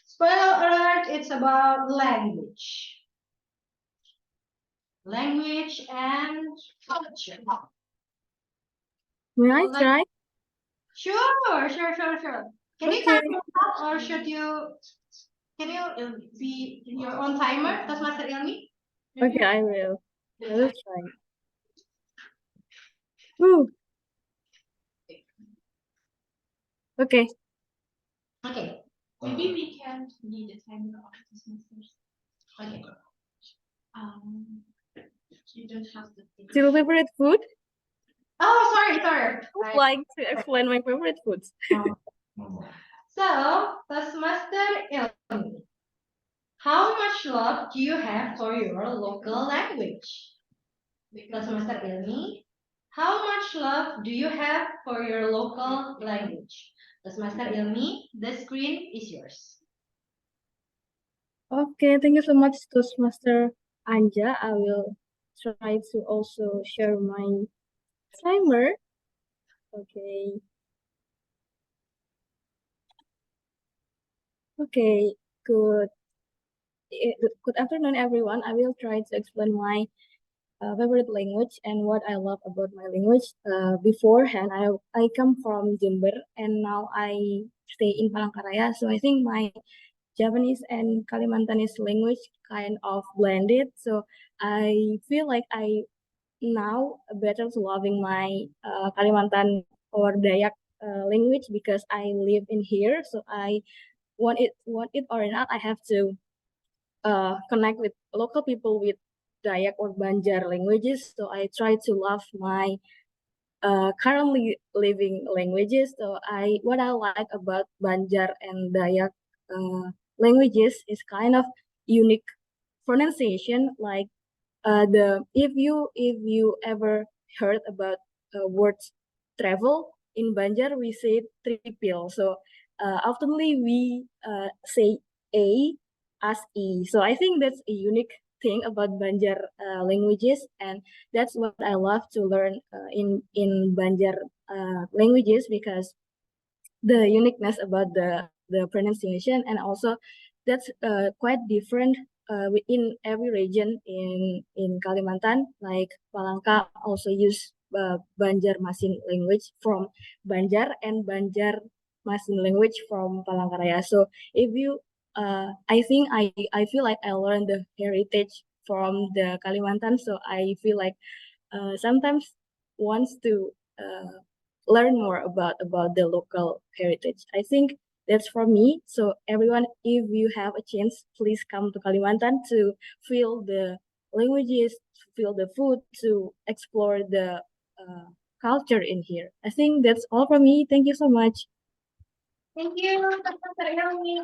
Spoiler alert, it's about language. Language and culture. May I Like- try? Sure. Can you Okay. time yourself or should you, can you be in your own timer? Does Master Ilmi? Okay, I will. I will try. Woo. Okay. Okay. Maybe we can be the timer of the semesters. Okay. You don't have to. Still favorite food? Oh, sorry. I would like to explain my favorite foods. So, Master Ilmi, how much love do you have for your local language? Master Ilmi, how much love do you have for your local language? Master Ilmi, the screen is yours. Okay, thank you so much, Toastmaster Anja. I will try to also share my timer. Okay. Okay, good afternoon, everyone. I will try to explain my favorite language and what I love about my language. Beforehand, I come from Jember and now I stay in Palangkaraya. So I think my Japanese and Kalimantanese language kind of blended. So I feel like I now better to loving my Kalimantan or Dayak language because I live in here. So I want it or not, I have to connect with local people with Dayak or Banjar languages. So I try to love my currently living languages. So what I like about Banjar and Dayak languages is kind of unique pronunciation. Like if you ever heard about words travel, in Banjar we say tripil. So oftenly we say A as E. So I think that's a unique thing about Banjar languages, and that's what I love to learn in Banjar languages, because the uniqueness about the pronunciation, and also that's quite different within every region in Kalimantan. Like Palangka also use Banjarmasin language from Banjar, and Banjarmasin language from Palangkaraya. So if you I think I feel like I learned the heritage from the Kalimantan, so I feel like sometimes wants to learn more about the local heritage. I think that's for me. So everyone, if you have a chance, please come to Kalimantan to feel the languages, to feel the food, to explore the culture in here. I think that's all from me. Thank you so much. Thank you, Dr. Elmi,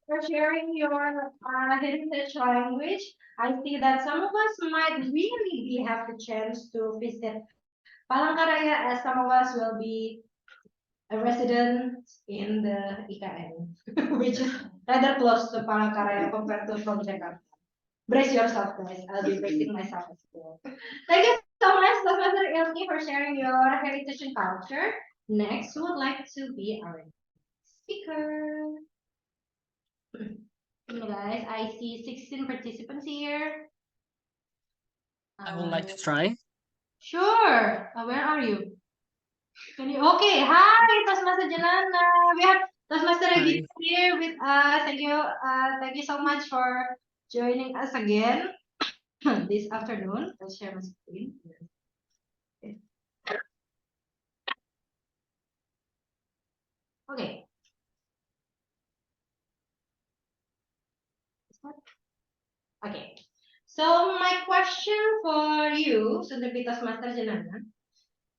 for sharing your heritage language. I see that some of us might really have the chance to visit Palangkaraya, as some of us will be a resident in the IKN, which is rather close to Palangkaraya compared to from Jakarta. Brace yourself, guys. I'll be bracing myself as well. Thank you so much, Dr. Ilmi, for sharing your heritage and culture. Next, would like to be our speaker. Guys, I see 16 participants here. I would like to try. Sure. Where are you? Can you? Okay. Hi, Toastmaster Janana. We have Toastmaster Regina here with us. Thank you. Thank you so much for joining us again this afternoon. I'll share my screen. Okay. Okay. So my question for you, Sundapitas Master Janana,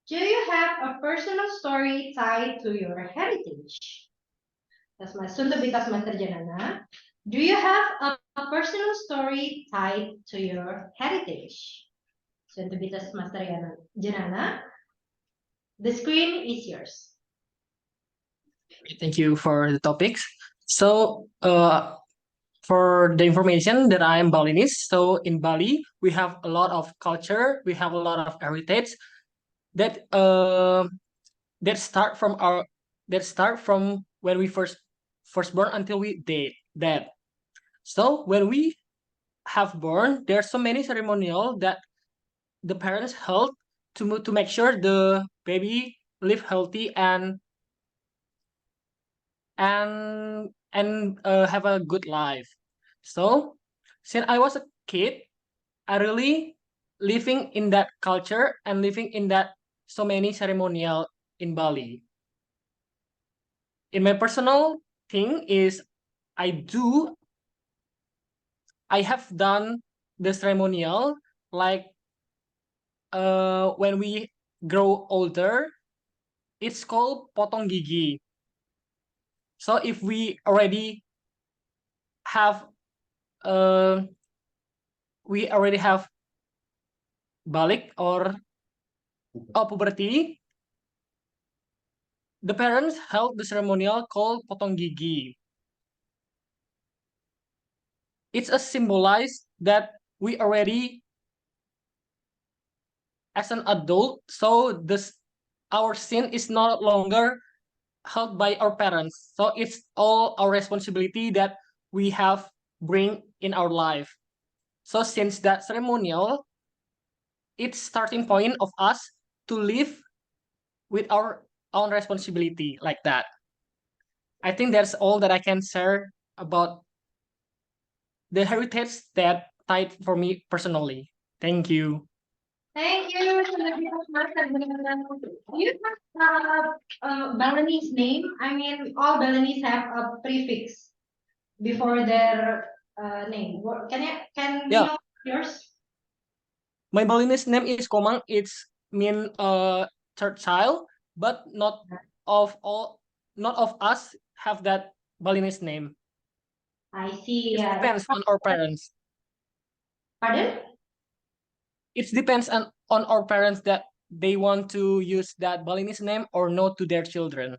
do you have a personal story tied to your heritage? That's my Sundapitas Master Janana. Do you have a personal story tied to your heritage? Sundapitas Master Janana, the screen is yours. Thank you for the topics. So, for the information that I am Balinese, so in Bali we have a lot of culture, we have a lot of heritage that that start from when we first born until we dead. So when we have born, there are so many ceremonial that the parents held to make sure the baby live healthy and have a good life. So since I was a kid, I really living in that culture and living in that so many ceremonial in Bali. In my personal thing is I have done the ceremonial like when we grow older, it's called potong gigi. So if we already have uh, balik or puberty, the parents held the ceremonial called potong gigi. It's a symbolize that we already as an adult, so our sin is no longer held by our parents. So it's all our responsibility that we have bring in our life. So since that ceremonial, it's starting point of us to live with our own responsibility like that. I think that's all that I can share about the heritage that tied for me personally. Thank you. Thank you, Sundapitas Master Janana. Do you have Balinese name? I mean, all Balinese have a prefix before their name. Can we Yeah, know yours? my Balinese name is Komang. It's mean third child, but not of us have that Balinese name. I see. It Yeah. depends on our parents. Pardon? It depends on our parents that they want to use that Balinese name or no to their children.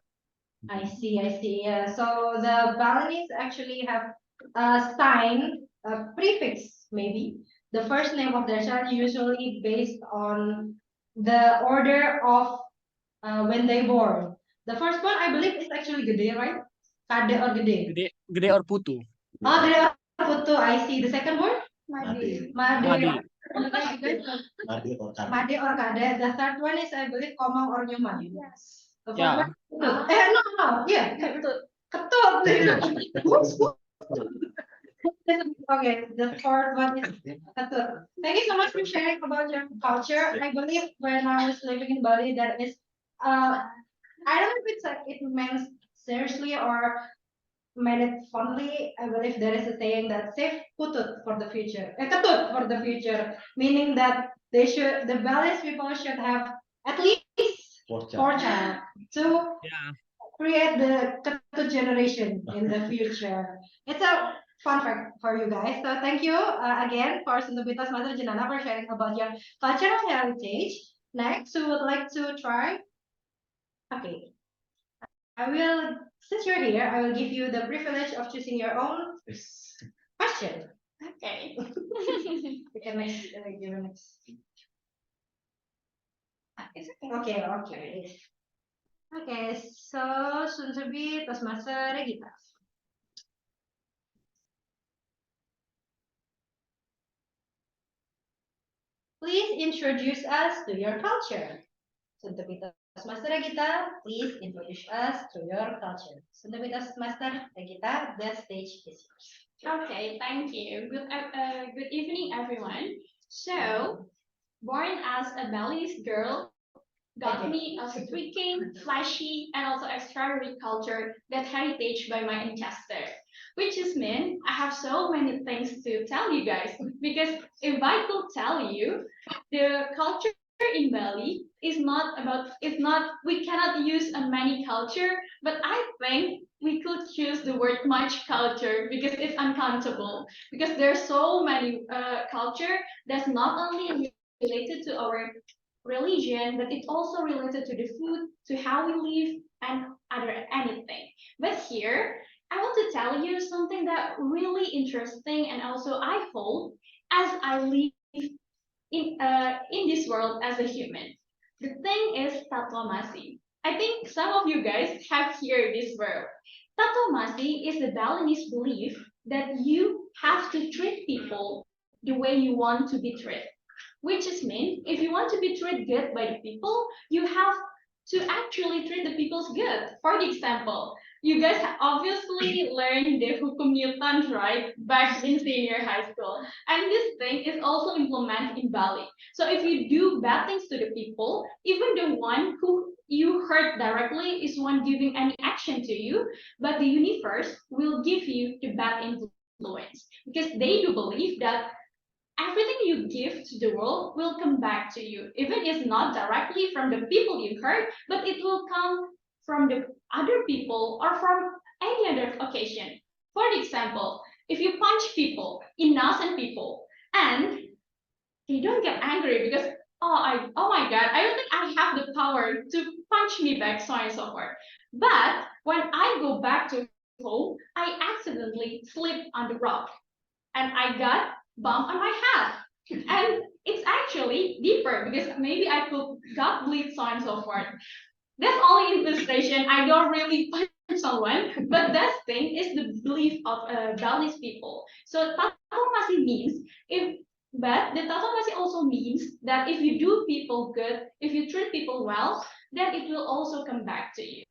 I see, I see. Yeah. So the Balinese actually have a sign, a prefix maybe, the first name of their child usually based on the order of when they born. The first one I believe is actually Gede, right? Kade or Gede. Gede or Putu. Oh, Gede or Putu. I see. The second one? Made. Made. Made or Kade. Made or Kade. The third one is I believe Komang or Nyuman. Yes. The fourth Yeah. one? Ketut. No. Yeah. Ketut. Okay, the fourth one is Ketut. Thank you so much for sharing about your culture. I believe when I was living in Bali, there is, I don't know if it's like it meant seriously or meant it fondly. I believe there is a saying that save putut for the future, ketut for the future, meaning that the Balinese people should have at least four child to Yeah. create the ketut generation in the future. It's a fun fact for you guys. So thank you again for Sundubitas Master Janana for sharing about your cultural heritage. Next, we would like to try. Okay, I will, since you're here, I will give you the privilege of choosing your own question. Okay. You can next, give a next. It's okay. Okay. Okay, so soon to be Toastmaster Regita. Please introduce us to your culture. Soon to be Toastmaster Regita, please introduce us to your culture. Soon to be Toastmaster Regita, the stage is yours. Okay, thank you. Good evening, everyone. So, born as a Balinese girl, got me a striking, flashy, and also extra rich culture that heritage by my ancestors. Which is mean I have so many things to tell you guys. Because if I could tell you, the culture in Bali is not about, it's not, we cannot use a many culture, but I think we could choose the word much culture because it's uncountable. Because there's so many culture that's not only related to our religion, but it's also related to the food, to how we live, and other anything. But here, I want to tell you something that really interesting, and also I hope as I live in this world as a human. The thing is tatomasi. I think some of you guys have heard this word. Tatomasi is the Balinese belief that you have to treat people the way you want to be treated. Which is mean, if you want to be treated good by the people, you have to actually treat the people's good. For the example, you guys obviously learned the Hukum Newton, right? Back in senior high school. And this thing is also implemented in Bali. So if you do bad things to the people, even the one who you hurt directly is one giving any action to you, but the universe will give you the bad influence. Because they do believe that everything you give to the world will come back to you. Even if not directly from the people you hurt, but it will come from the other people or from any other occasion. For example, if you punch people, innocent people, and they don't get angry because oh my god, I don't think I have the power to punch me back, so on and so forth. But when I go back to home, I accidentally slipped on the rock and I got bump on my head. And it's actually deeper because maybe I could got bleed, so on and so forth. That's only illustration. I don't really punch someone, but that thing is the belief of Balinese people. So tatomasi means if, but the tatomasi also means that if you do people good, if you treat people well, then it will also come back to you.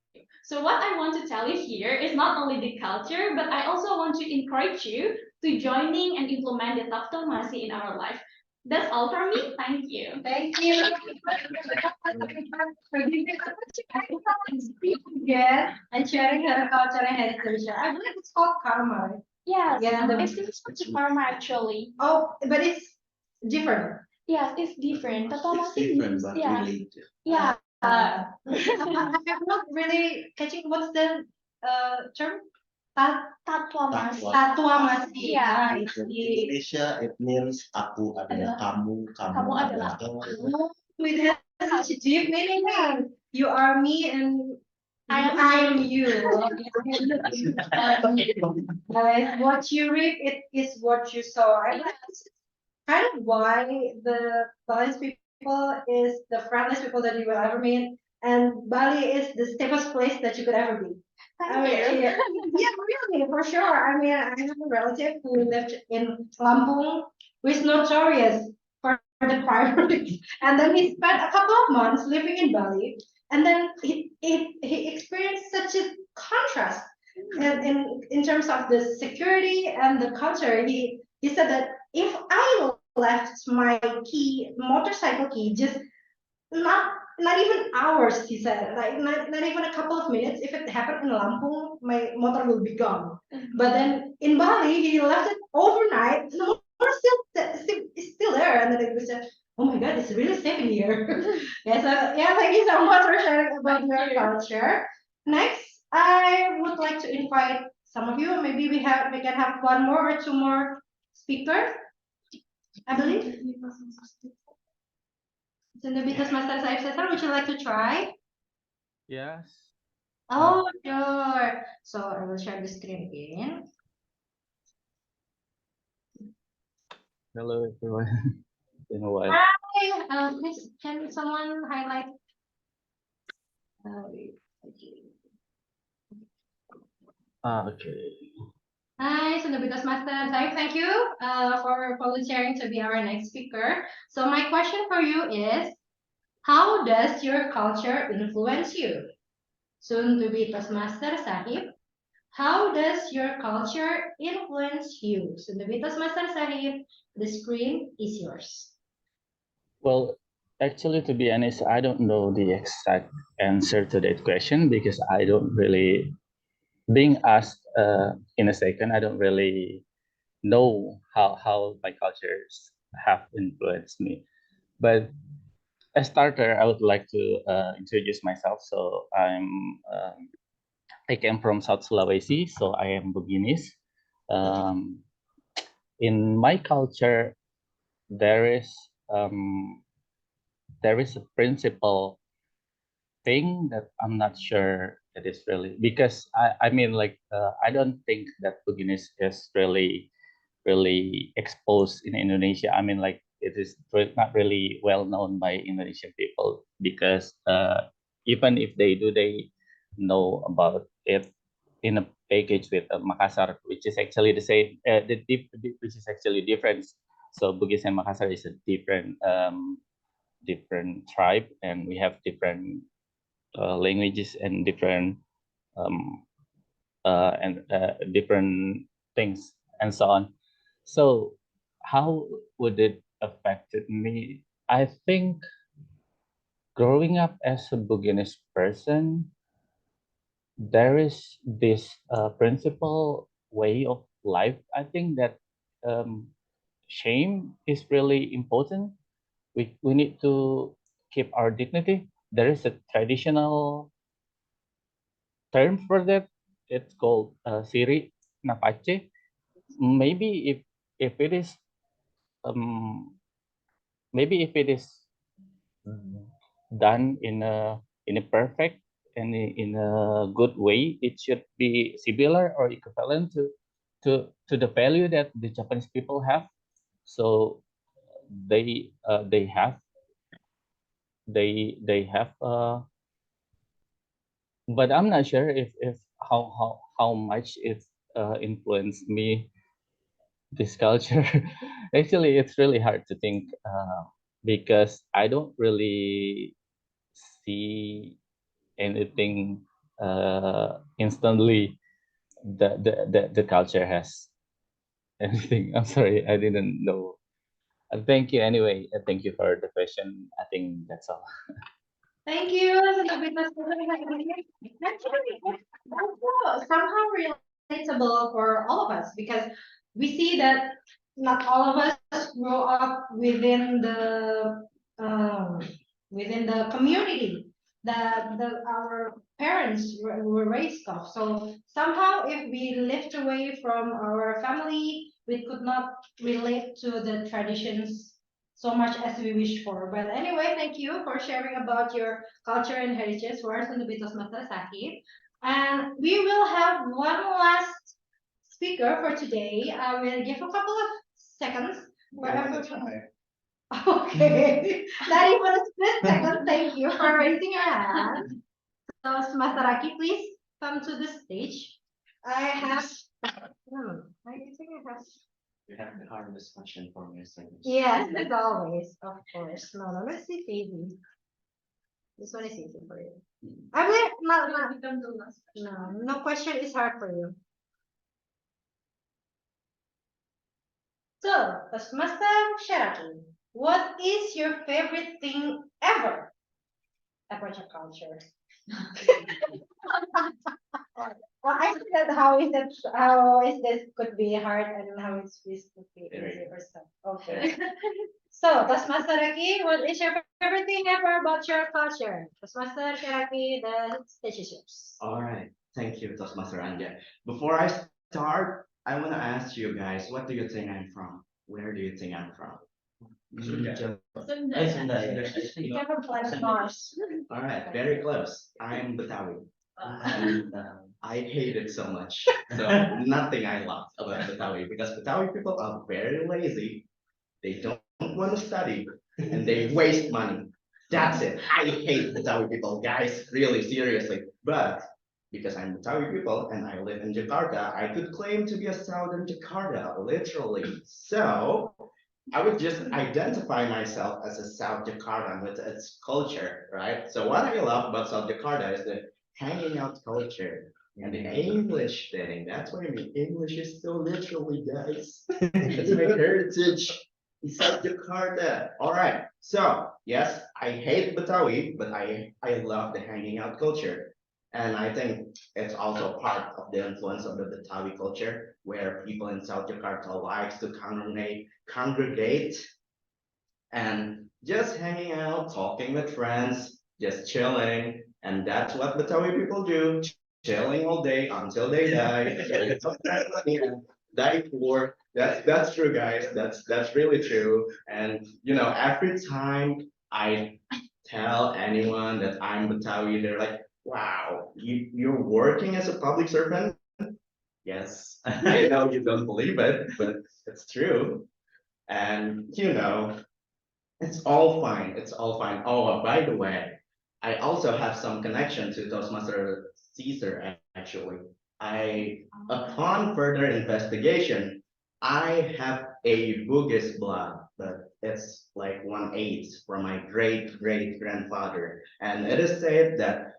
So what I want to tell you here is not only the culture, but I also want to encourage you to joining and implement the tatomasi in our life. That's all for me. Thank you. Thank you. Yeah, and sharing her culture and heritage. I believe it's called karma. Right? Yes, Yeah, it's karma actually. Oh, but it's different. Yes, it's different. It's Tatomasi different means, but yeah, related. yeah. I'm not really catching what's the term. Tatomasi. Tatuamasi. Yeah. I In see. Indonesia, it means aku adalah kamu, Kamu adalah aku. Oh, it has such a deep meaning. You are me and I am you. What you reap, it is what you sow. I think that's kind of why the Balinese people is the friendliest people that you will ever meet, and Bali is the safest place that you could ever be. I mean, yeah, really, for sure. I mean, I have a relative who lived in Lampung, who is notorious for the crime rates, and then he spent a couple of months living in Bali, and then he experienced such a contrast in terms of the security and the culture. He said that if I left my motorcycle key, just not even hours, he said, like not even a couple of minutes. If it happened in Lampung, my motor will be gone. But then in Bali, he left it overnight. The motor still there, and then he said, "Oh my God, it's really safe in here." Yeah, so yeah, thank you so much for sharing about your culture. Next, I would like to invite some of you. Maybe we can have one more or two more speakers. I believe. Sendebitas Master Saif Cesar, would you like to try? Yes. Oh, sure. So I will share the screen again. Hello, everyone. Been a while. Hi. Please, can someone highlight? Okay. Hi, Sendebitas Master Saif. Thank you for volunteering to be our next speaker. So my question for you is, how does your culture influence you? Sendebitas Master Sahib, how does your culture influence you? Sendebitas Master Sahib, the screen is yours. Well, actually, to be honest, I don't know the exact answer to that question because I don't really, being asked in a second, I don't really know how my cultures have influenced me. But as starter, I would like to introduce myself. So I came from South Sulawesi, so I am Bugis. In my culture, there is um, there is a principle thing that I'm not sure that is really, because I mean like I don't think that Bugis is really exposed in Indonesia. I mean like it is not really well known by Indonesian people because even if they do, they know about it in a package with Makassar, which is actually the same, which is actually different. So Bugis and Makassar is a different tribe, and we have different languages and different um, different things and so on. So how would it affected me? I think growing up as a Buginese person, there is this principle way of life. I think that um, shame is really important. We need to keep our dignity. There is a traditional term for that. It's called siri napace. Maybe if it is um, maybe if it is done in a perfect and in a good way, it should be similar or equivalent to the value that the Japanese people have. So they have they have but I'm not sure if how much it influenced me, this culture. Actually, it's really hard to think because I don't really see anything instantly that the culture has anything. I'm sorry, I didn't know. Thank you anyway. Thank you for the question. I think that's all. Thank you. Also somehow relatable for all of us because we see that not all of us grow up um, within the community that our parents were raised of. So somehow, if we lived away from our family, we could not relate to the traditions so much as we wish for. But anyway, thank you for sharing about your culture and heritage. We're going to be Toastmaster Sakit. And we will have one last speaker for today. I will give a couple of seconds for everyone. Okay, not even a split second. Thank you for raising your hand. So, Toastmaster Aki, please come to the stage. I have. I think I have. You have the hardest question for me, so Yes, as always, of course. No, let's see, easy. This one is easy for you. I mean, no question is hard for you. So, Toastmaster Sheraki, what is your favorite thing ever about your culture? Well, I think that how is this could be hard and how is this could be easy or so. Okay. So, Toastmaster Raki, what is your favorite thing ever about your culture? Toastmaster Raki, the stage is yours. All right, thank you, Toastmaster Anja. Before I start, I want to ask you guys, what do you think I'm from? Where do you think I'm from? Never plan Mars. All right, very close. I'm Betawi. And I hate it so much. So nothing I love about Betawi because Betawi people are very lazy. They don't want to study and they waste money. That's it. I hate Betawi people, guys. Really, seriously. But because I'm Betawi people and I live in Jakarta, I could claim to be a Southern Jakarta, literally. So I would just identify myself as a South Jakarta with its culture, right? So what I love about South Jakarta is the hanging out culture and the English thing. That's what I mean. English is so literally, guys. It's my heritage in South Jakarta. All right. So yes, I hate Betawi, but I love the hanging out culture. And I think it's also part of the influence of the Betawi culture, where people in South Jakarta likes to congregate and just hanging out, talking with friends, just chilling. And that's what Betawi people do, chilling all day until they die. So it's sometimes die poor. That's true, guys. That's really true. And every time I tell anyone that I'm Betawi, they're like, wow, you're working as a public servant? Yes, I know you don't believe it, but it's true. And it's all fine. It's all fine. Oh, by the way, I also have some connection to Toastmaster Caesar, actually. Upon further investigation, I have a Bugis blood, but it's like 1/8 from my great grandfather. And it is said that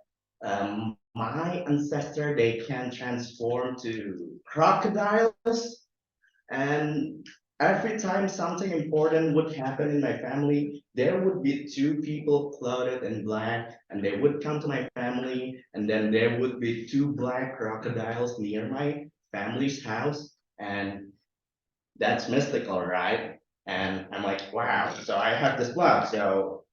my ancestor, they can transform to crocodiles, and every time something important would happen in my family, there would be two people clothed in black, and they would come to my family, and then there would be two black crocodiles near my family's house, and that's mystical, right? And I'm like, wow, so I have this blood, so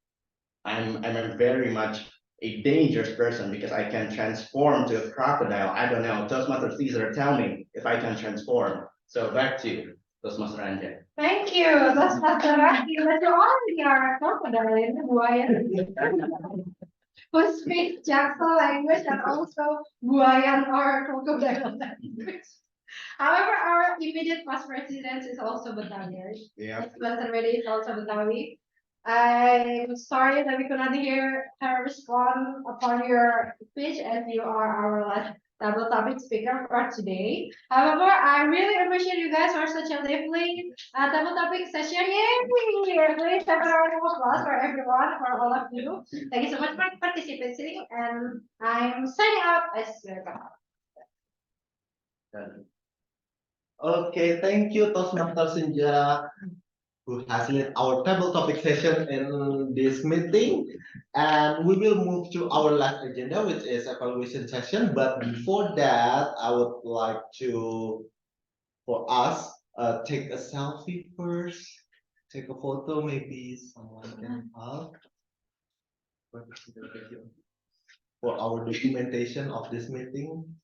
I'm a very much a dangerous person because I can transform to a crocodile. I don't know. Toastmaster Caesar, tell me if I can transform. So back to you, Toastmaster Anja. Thank you, Toastmaster Raki. But you already are a crocodile in Buayan. Who speaks Jackson language and also Buayan or crocodile language. However, our immediate past president is also Betawi. Yeah. Toastmaster Redi is also Betawi. I'm sorry that we could not hear her respond upon your speech as you are our last double topic speaker for today. However, I really appreciate you guys for such a lively double topic session. Yay! Please have a round of applause for everyone, for all of you. Thank you so much for participating, and I'm signing out as your Okay, thank you, Toastmaster Senja, who has led our table topic session in this meeting. And we will move to our last agenda, which is evaluation session. But before that, I would like to, for us, take a selfie first. Take a photo, maybe someone can help. For our documentation of this meeting.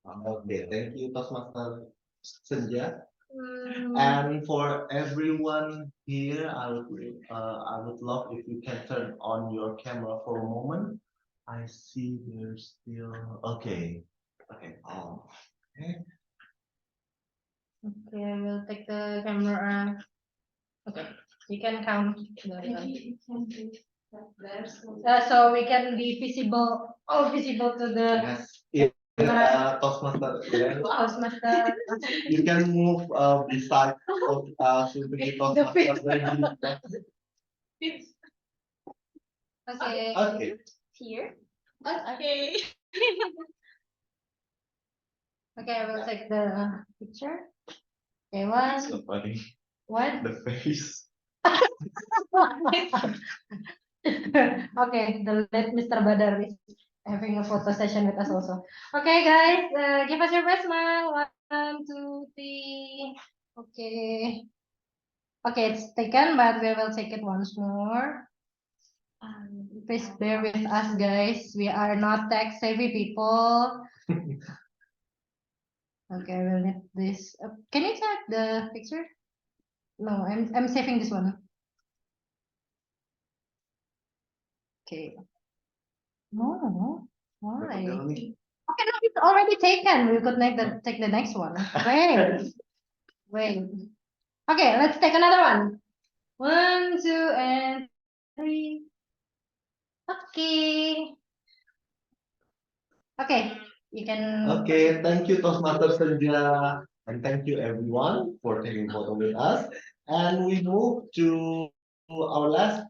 Okay, thank you, Toastmaster Senja. And for everyone here, I would love if you can turn on your camera for a moment. I see there's still okay. Okay. Oh. Okay. Okay, we'll take the camera. Okay, you can count. Maybe it can be like there. So we can be visible, all visible to the Yes. Toastmaster. Toastmaster. You can move beside of to the Toastmaster. Okay. Okay. Here. Okay. Okay, I will take the picture. Okay, one. So funny. What? The face. Okay, the late Mr. Badar is having a photo session with us also. Okay, guys, give us your best smile. 1, 2, 3. Okay. Okay, it's taken, but we will take it once more. Please bear with us, guys. We are not tech savvy people. Okay, we'll need this. Can you check the picture? No, I'm saving this one. Okay. No, why? Okay, no, it's already taken. We could take the next one. Wait, wait. Okay, let's take another one. 1, 2, and 3. Okay. Okay, you can. Okay, thank you Toastmaster Senja, and thank you everyone for taking photo with us. And we move to our last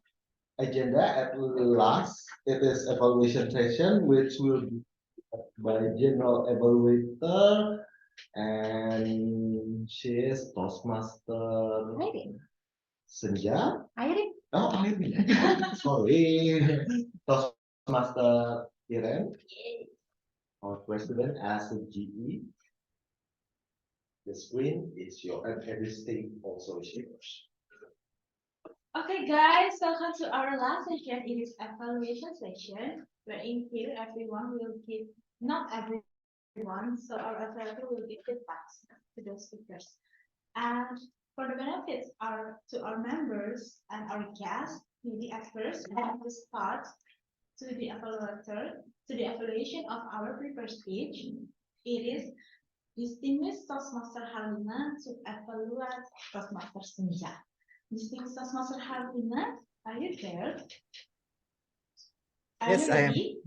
agenda at last. It is evaluation session, which will be by general evaluator, and she is Toastmaster Maybe. Senja. Irene. Oh, Irene. Sorry, Toastmaster Irene, our president as a GE. The screen is your and everything also is yours. Okay, guys, welcome to our last session. It is evaluation session, where in here everyone will give, not everyone, so our evaluator will give feedbacks to the speakers. And for the benefits to our members and our guests, the experts, we want to start to the evaluator, to the evaluation of our prepared speech. It is distinguished Toastmaster Halina to evaluate Toastmaster Senja. Distinguished Toastmaster Halina, are you there? Are Yes, you I am. ready?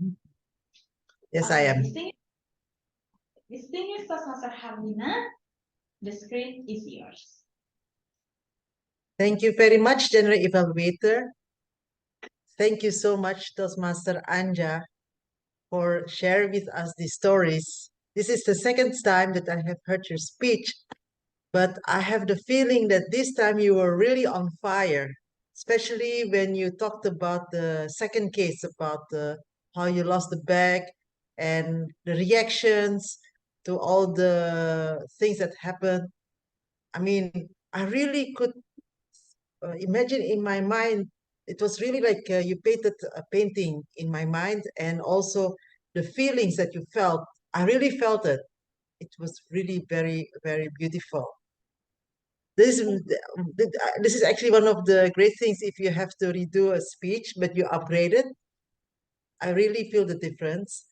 Yes, I am. Distinguished Toastmaster Halina, the screen is yours. Thank you very much, General Evaluator. Thank you so much, Toastmaster Anja, for sharing with us these stories. This is the second time that I have heard your speech, but I have the feeling that this time you were really on fire, especially when you talked about the second case, about how you lost the bag and the reactions to all the things that happened. I mean, I really could imagine in my mind, it was really like you painted a painting in my mind, and also the feelings that you felt. I really felt it. It was really very, very beautiful. This is actually one of the great things if you have to redo a speech, but you upgrade it. I really feel the difference.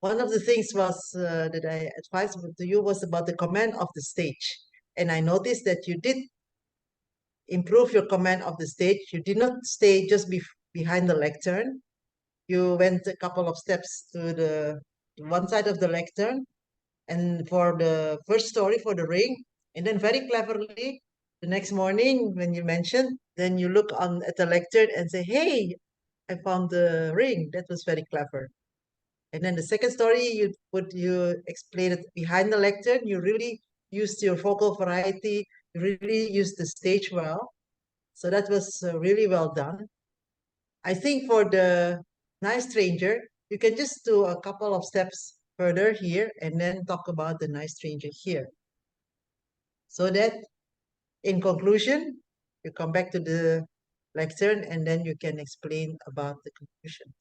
One of the things was that I advised to you was about the command of the stage. And I noticed that you did improve your command of the stage. You did not stay just behind the lectern. You went a couple of steps to the one side of the lectern, and for the first story for the ring, and then very cleverly, the next morning when you mentioned, then you look on at the lectern and say, "Hey, I found the ring." That was very clever. And then the second story, you explain it behind the lectern. You really used your vocal variety. You really used the stage well. So that was really well done. I think for the nice stranger, you can just do a couple of steps further here and then talk about the nice stranger here. So that in conclusion, you come back to the lectern and then you can explain about the conclusion.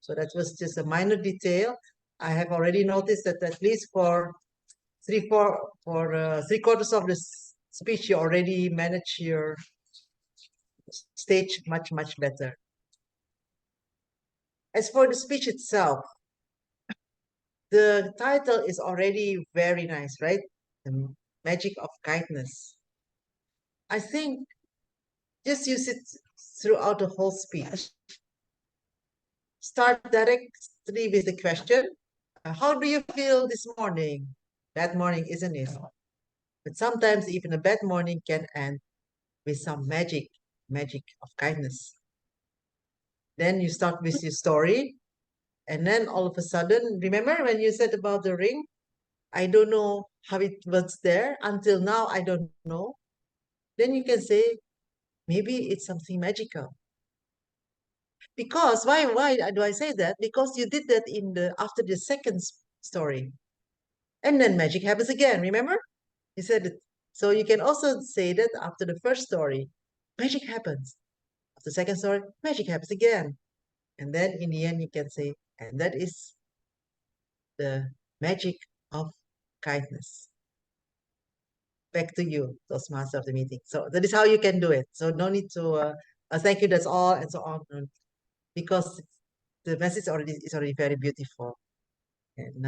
So that was just a minor detail. I have already noticed that at least for three quarters of the speech, you already manage your stage much, much better. As for the speech itself, the title is already very nice, right? The magic of kindness. I think just use it throughout the whole speech. Start directly with the question, how do you feel this morning? Bad morning, isn't it? But sometimes even a bad morning can end with some magic of kindness. Then you start with your story, and then all of a sudden, remember when you said about the ring? I don't know how it was there until now. I don't know. Then you can say maybe it's something magical. Because why do I say that? Because you did that in the after the second story, and then magic happens again. Remember, you said it. So you can also say that after the first story, magic happens. After the second story, magic happens again, and then in the end you can say, and that is the magic of kindness. Back to you, those master of the meeting. So that is how you can do it. So no need to thank you. That's all, and so on, because the message is already very beautiful. And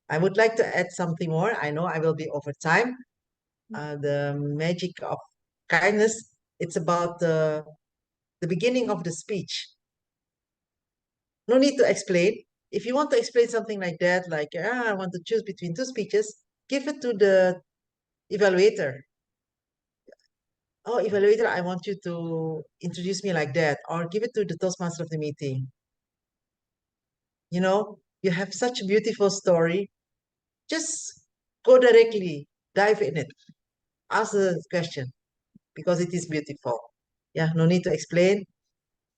I would like to add something more. I know I will be over time. The magic of kindness. It's about the beginning of the speech. No need to explain. If you want to explain something like that, like I want to choose between two speeches, give it to the evaluator. Oh, evaluator, I want you to introduce me like that, or give it to the Toastmaster of the meeting. You know, you have such a beautiful story. Just go directly, dive in it, ask the question because it is beautiful. Yeah, no need to explain.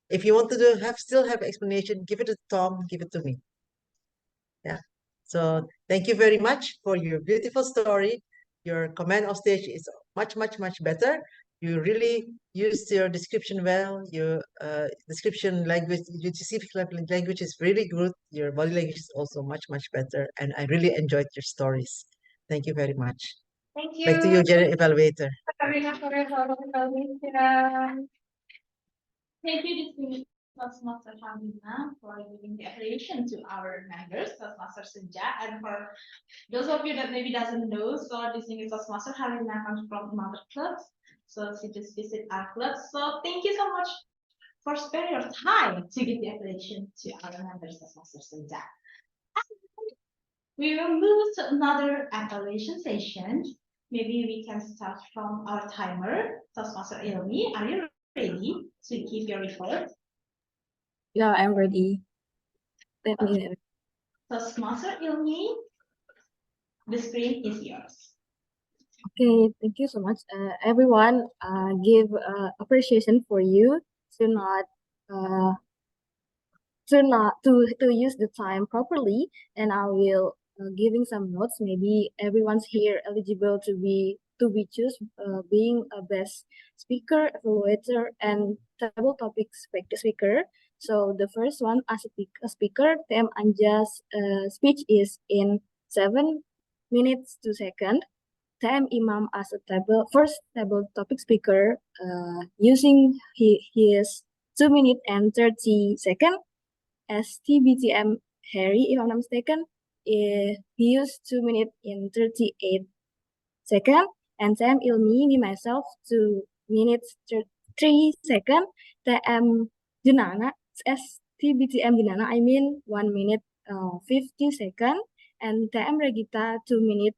If you want to still have explanation, give it to Tom, give it to me. Yeah. So thank you very much for your beautiful story. Your comment on stage is much, much, much better. You really used your description well. Your description language, your specific language is really good. Your body language is also much, much better. And I really enjoyed your stories. Thank you very much. Thank you. Back to you, General Evaluator. Karina, for your evaluation. Thank you, distinguished Toastmaster Hamina, for giving the evaluation to our members, Toastmaster Senja, and for those of you that maybe doesn't know, so distinguished Toastmaster Hamina comes from another clubs, so she just visit our club. So thank you so much for sparing your time to give the evaluation to our members, Toastmaster Senja. We will move to another evaluation session. Maybe we can start from our timer. Toastmaster Ilmi, are you ready to give your report? Yeah, I'm ready. Let me. Toastmaster Ilmi, the screen is yours. Okay, thank you so much. Everyone, give appreciation for you to not to use the time properly, and I will giving some notes. Maybe everyone's here eligible to be choose being a best speaker, evaluator, and table topic speaker. So the first one as a speaker, TM Anja's speech is in 7 minutes 2 seconds. TM Imam as a first table topic speaker, using his 2 minutes and 30 seconds. As TBTM Harry, if I'm not mistaken, he used 2 minutes in 38 seconds, and TM Ilmi, me myself, 2 minutes 3 seconds. TM Junana, as TBTM Junana, I mean 1 minute 50 seconds, and TM Regita 2 minutes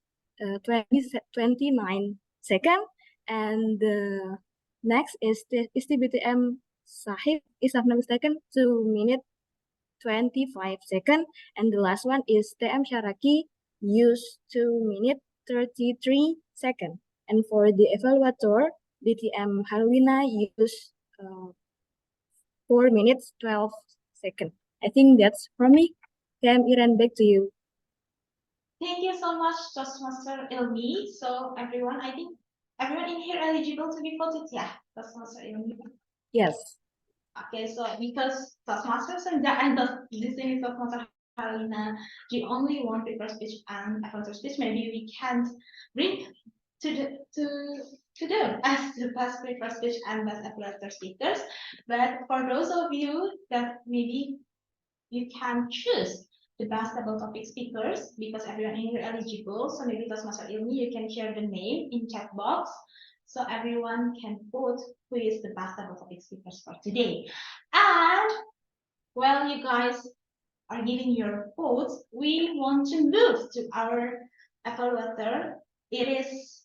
29 seconds, and the next is TBTM Sahib, if I'm not mistaken, 2 minutes 25 seconds, and the last one is TM Sharaki, use 2 minutes 33 seconds. And for the evaluator, DTM Harlina use 4 minutes 12 seconds. I think that's from me. TM Iran, back to you. Thank you so much, Toastmaster Ilmi. So everyone, I think everyone in here eligible to be voted, yeah, Toastmaster Ilmi. Yes. Okay, so because Toastmaster Senja and this thing is Toastmaster Harlina, the only one paper speech and evaluator speech, maybe we can't bring to them as the best prepared speech and best evaluator speakers. But for those of you that maybe you can choose the best double topic speakers because everyone in here eligible. So maybe Toastmaster Ilmi, you can share the name in chat box so everyone can vote who is the best double topic speakers for today. And while you guys are giving your votes, we want to move to our evaluator. It is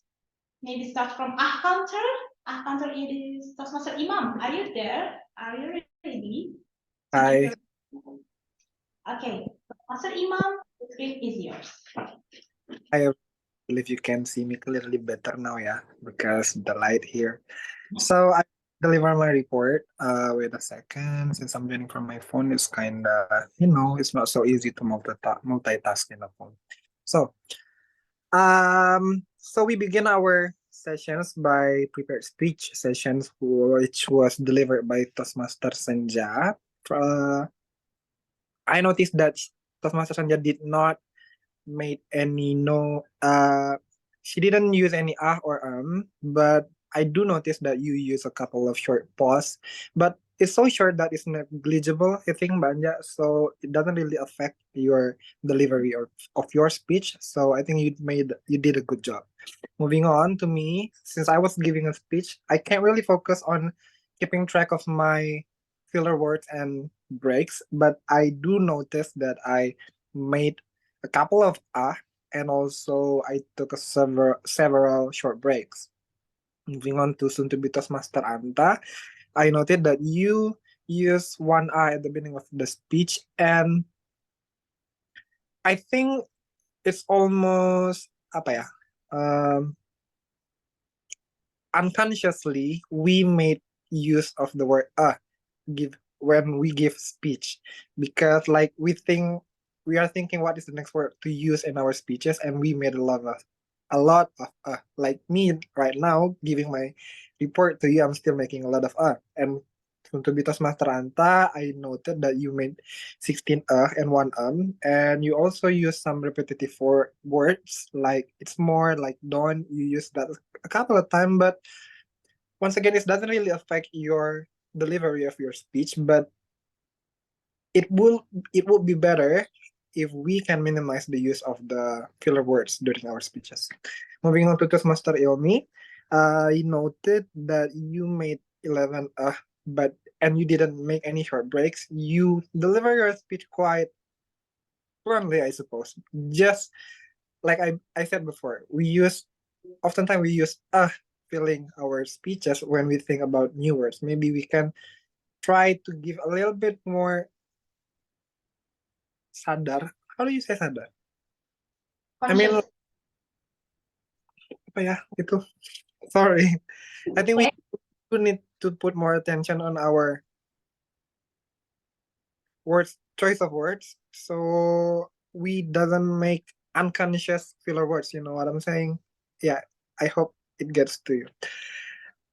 maybe start from Counter. Counter, it is Toastmaster Imam. Are you there? Are you ready? Hi. Okay, Toastmaster Imam, the script is yours. I believe you can see me clearly better now, yeah, because the light here. So I deliver my report. Wait a second, since I'm joining from my phone, it's kinda, it's not so easy to multitask in a phone. So we begin our sessions by prepared speech sessions, which was delivered by Toastmaster Senja. I noticed that Toastmaster Senja did not made any no she didn't use any or but I do notice that you use a couple of short pause, but it's so short that it's negligible, I think, Banja, so it doesn't really affect your delivery of your speech. So I think you did a good job. Moving on to me, since I was giving a speech, I can't really focus on keeping track of my filler words and breaks, but I do notice that I made a couple of and also I took several short breaks. Moving on to soon to be Toastmaster Anta, I noted that you use one at the beginning of the speech, and I think it's almost apa ya? Unconsciously we made use of the word give when we give speech, because like we are thinking what is the next word to use in our speeches, and we made a lot of like me right now giving my report to you, I'm still making a lot of and to be Toastmaster Anta, I noted that you made 16 and one and you also use some repetitive words, like it's more like don't, you use that a couple of times, but once again, it doesn't really affect your delivery of your speech, but it would be better if we can minimize the use of the filler words during our speeches. Moving on to Toastmaster Ilmi, I noted that you made 11 but and you didn't make any short breaks. You deliver your speech quite fluently, I suppose. Just like I said before, oftentimes we use filling our speeches when we think about new words. Maybe we can try to give a little bit more sadar. How do you say sadar? I mean, Conscious. apa ya, itu. Sorry. I think we need to put more attention on our choice of words, so we doesn't make unconscious filler words. You know what I'm saying? Yeah, I hope it gets to you.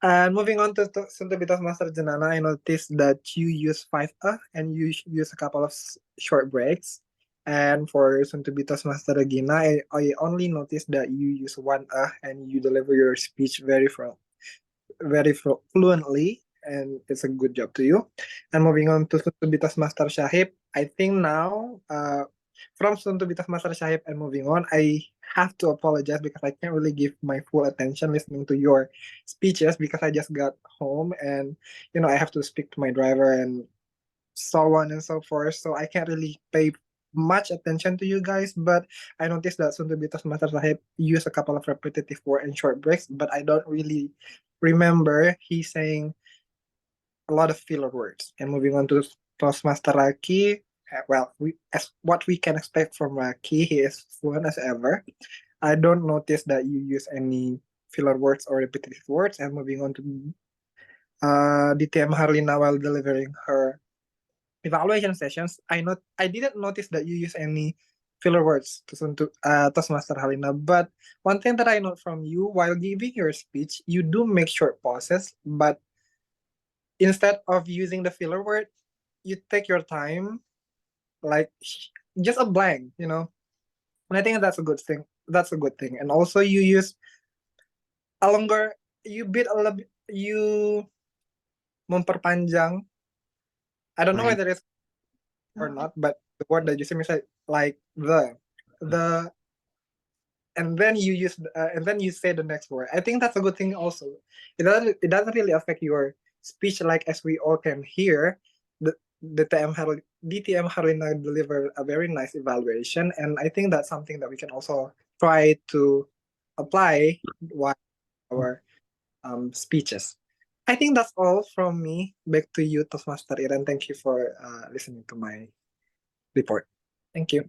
And moving on to Suntubitas Master Janana, I noticed that you use 5 and you use a couple of short breaks. And for Suntubitas Master Regina, I only noticed that you use 1 and you deliver your speech very fluently, and it's a good job to you. And moving on to Suntubitas Master Shahib, I think now from Suntubitas Master Shahib and moving on, I have to apologize because I can't really give my full attention listening to your speeches because I just got home and I have to speak to my driver and so on and so forth. So I can't really pay much attention to you guys, but I noticed that Suntubitas Master Sahib used a couple of repetitive word and short breaks, but I don't really remember he saying a lot of filler words. And moving on to Toastmaster Raki, well, as what we can expect from Raki, he is fluent as ever. I don't notice that you use any filler words or repetitive words. And moving on to DTM Harlina while delivering her evaluation sessions, I didn't notice that you use any filler words to Toastmaster Harlina. But one thing that I note from you while giving your speech, you do make short pauses, but instead of using the filler word, you take your time, like just a blank, And I think that's a good thing. And also you use a longer, you bit a little, you memperpanjang. I don't know Right. whether it's or not, but the word that you say like the, and then you use and then you say the next word. I think that's a good thing also. It doesn't really affect your speech, like as we all can hear. The DTM Harlina delivered a very nice evaluation, and I think that's something that we can also try to apply while our speeches. I think that's all from me. Back to you, Toastmaster Iren. Thank you for listening to my report. Thank you.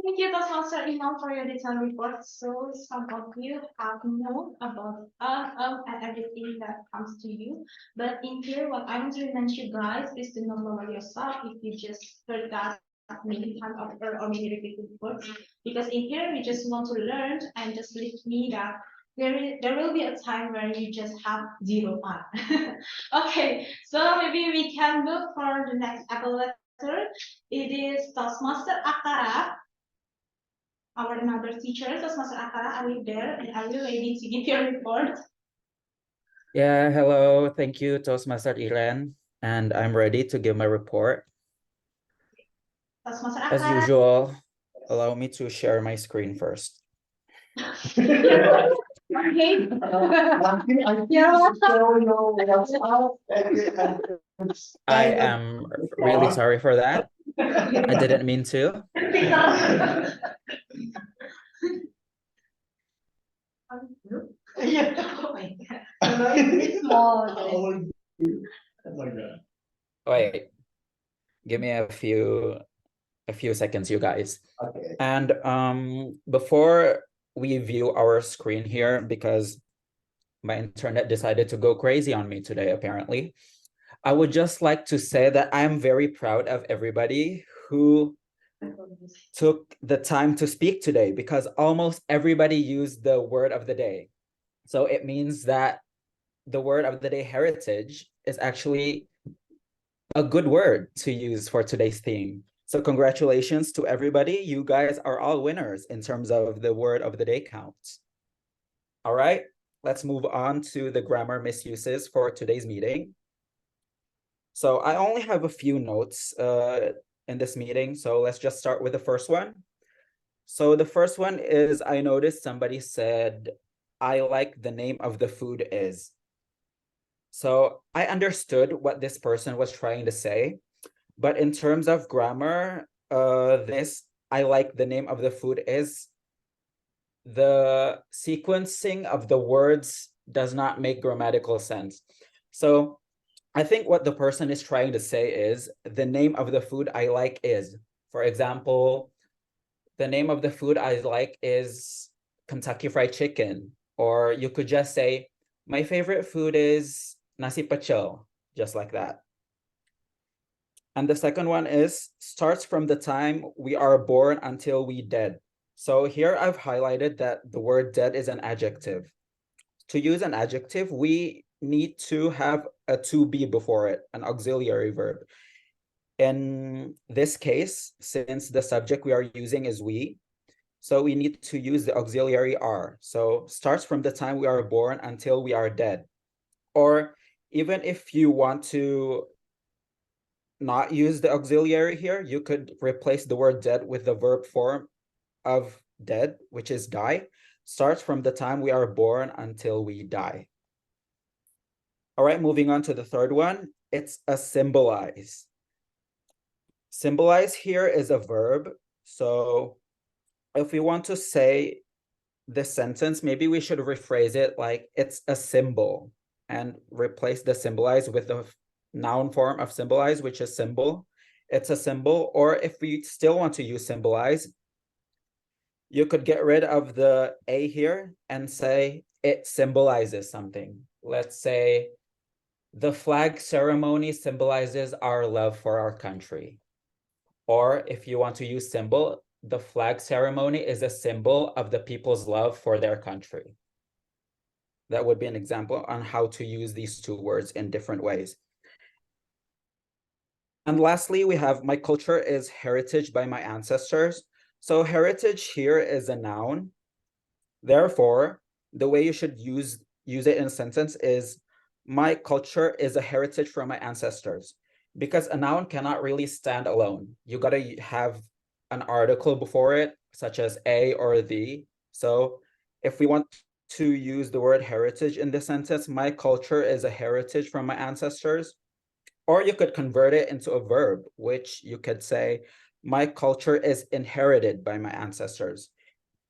Thank you, Toastmaster Imam, for your detailed report. So some of you have known about and everything that comes to you. But in here, what I want to remind you guys is to know lower yourself if you just heard that many times or many repeated words. Because in here, we just want to learn and just believe me that there will be a time where you just have 0 fun. Okay, so maybe we can move for the next apple letter. It is Toastmaster Akara. Our another teacher, Toastmaster Akara, are you there? And are you ready to give your report? Yeah, hello. Thank you, Toastmaster Iren. And I'm ready to give my report. Toastmaster As Akara. usual, allow me to share my screen first. Okay. I am really sorry for that. I didn't mean to. It's small. Wait, give me a few seconds, you guys. Okay. And before we view our screen here, because my internet decided to go crazy on me today, apparently, I would just like to say that I'm very proud of everybody who took the time to speak today, because almost everybody used the word of the day. So it means that the word of the day, heritage, is actually a good word to use for today's theme. So congratulations to everybody. You guys are all winners in terms of the word of the day count. All right, let's move on to the grammar misuses for today's meeting. So I only have a few notes in this meeting. So let's just start with the first one. So the first one is, I noticed somebody said, I like the name of the food is. So I understood what this person was trying to say, but in terms of grammar, this I like the name of the food is, the sequencing of the words does not make grammatical sense. So I think what the person is trying to say is, the name of the food I like is, for example, the name of the food I like is Kentucky Fried Chicken. Or you could just say, my favorite food is nasi pecel, just like that. And the second one is, starts from the time we are born until we dead. So here I've highlighted that the word dead is an adjective. To use an adjective, we need to have a to be before it, an auxiliary verb. In this case, since the subject we are using is we, so we need to use the auxiliary are. So starts from the time we are born until we are dead. Or even if you want to not use the auxiliary here, you could replace the word dead with the verb form of dead, which is die. Starts from the time we are born until we die. All right, moving on to the third one. It's a symbolize. Symbolize here is a verb. So if we want to say this sentence, maybe we should rephrase it like it's a symbol, and replace the symbolize with the noun form of symbolize, which is symbol. It's a symbol. Or if we still want to use symbolize, you could get rid of the a here and say it symbolizes something. Let's say the flag ceremony symbolizes our love for our country. Or if you want to use symbol, the flag ceremony is a symbol of the people's love for their country. That would be an example on how to use these two words in different ways. And lastly, we have my culture is heritage by my ancestors. So heritage here is a noun. Therefore, the way you should use it in a sentence is, my culture is a heritage from my ancestors. Because a noun cannot really stand alone. You gotta have an article before it, such as a or the. So if we want to use the word heritage in this sentence, my culture is a heritage from my ancestors. Or you could convert it into a verb, which you could say, my culture is inherited by my ancestors.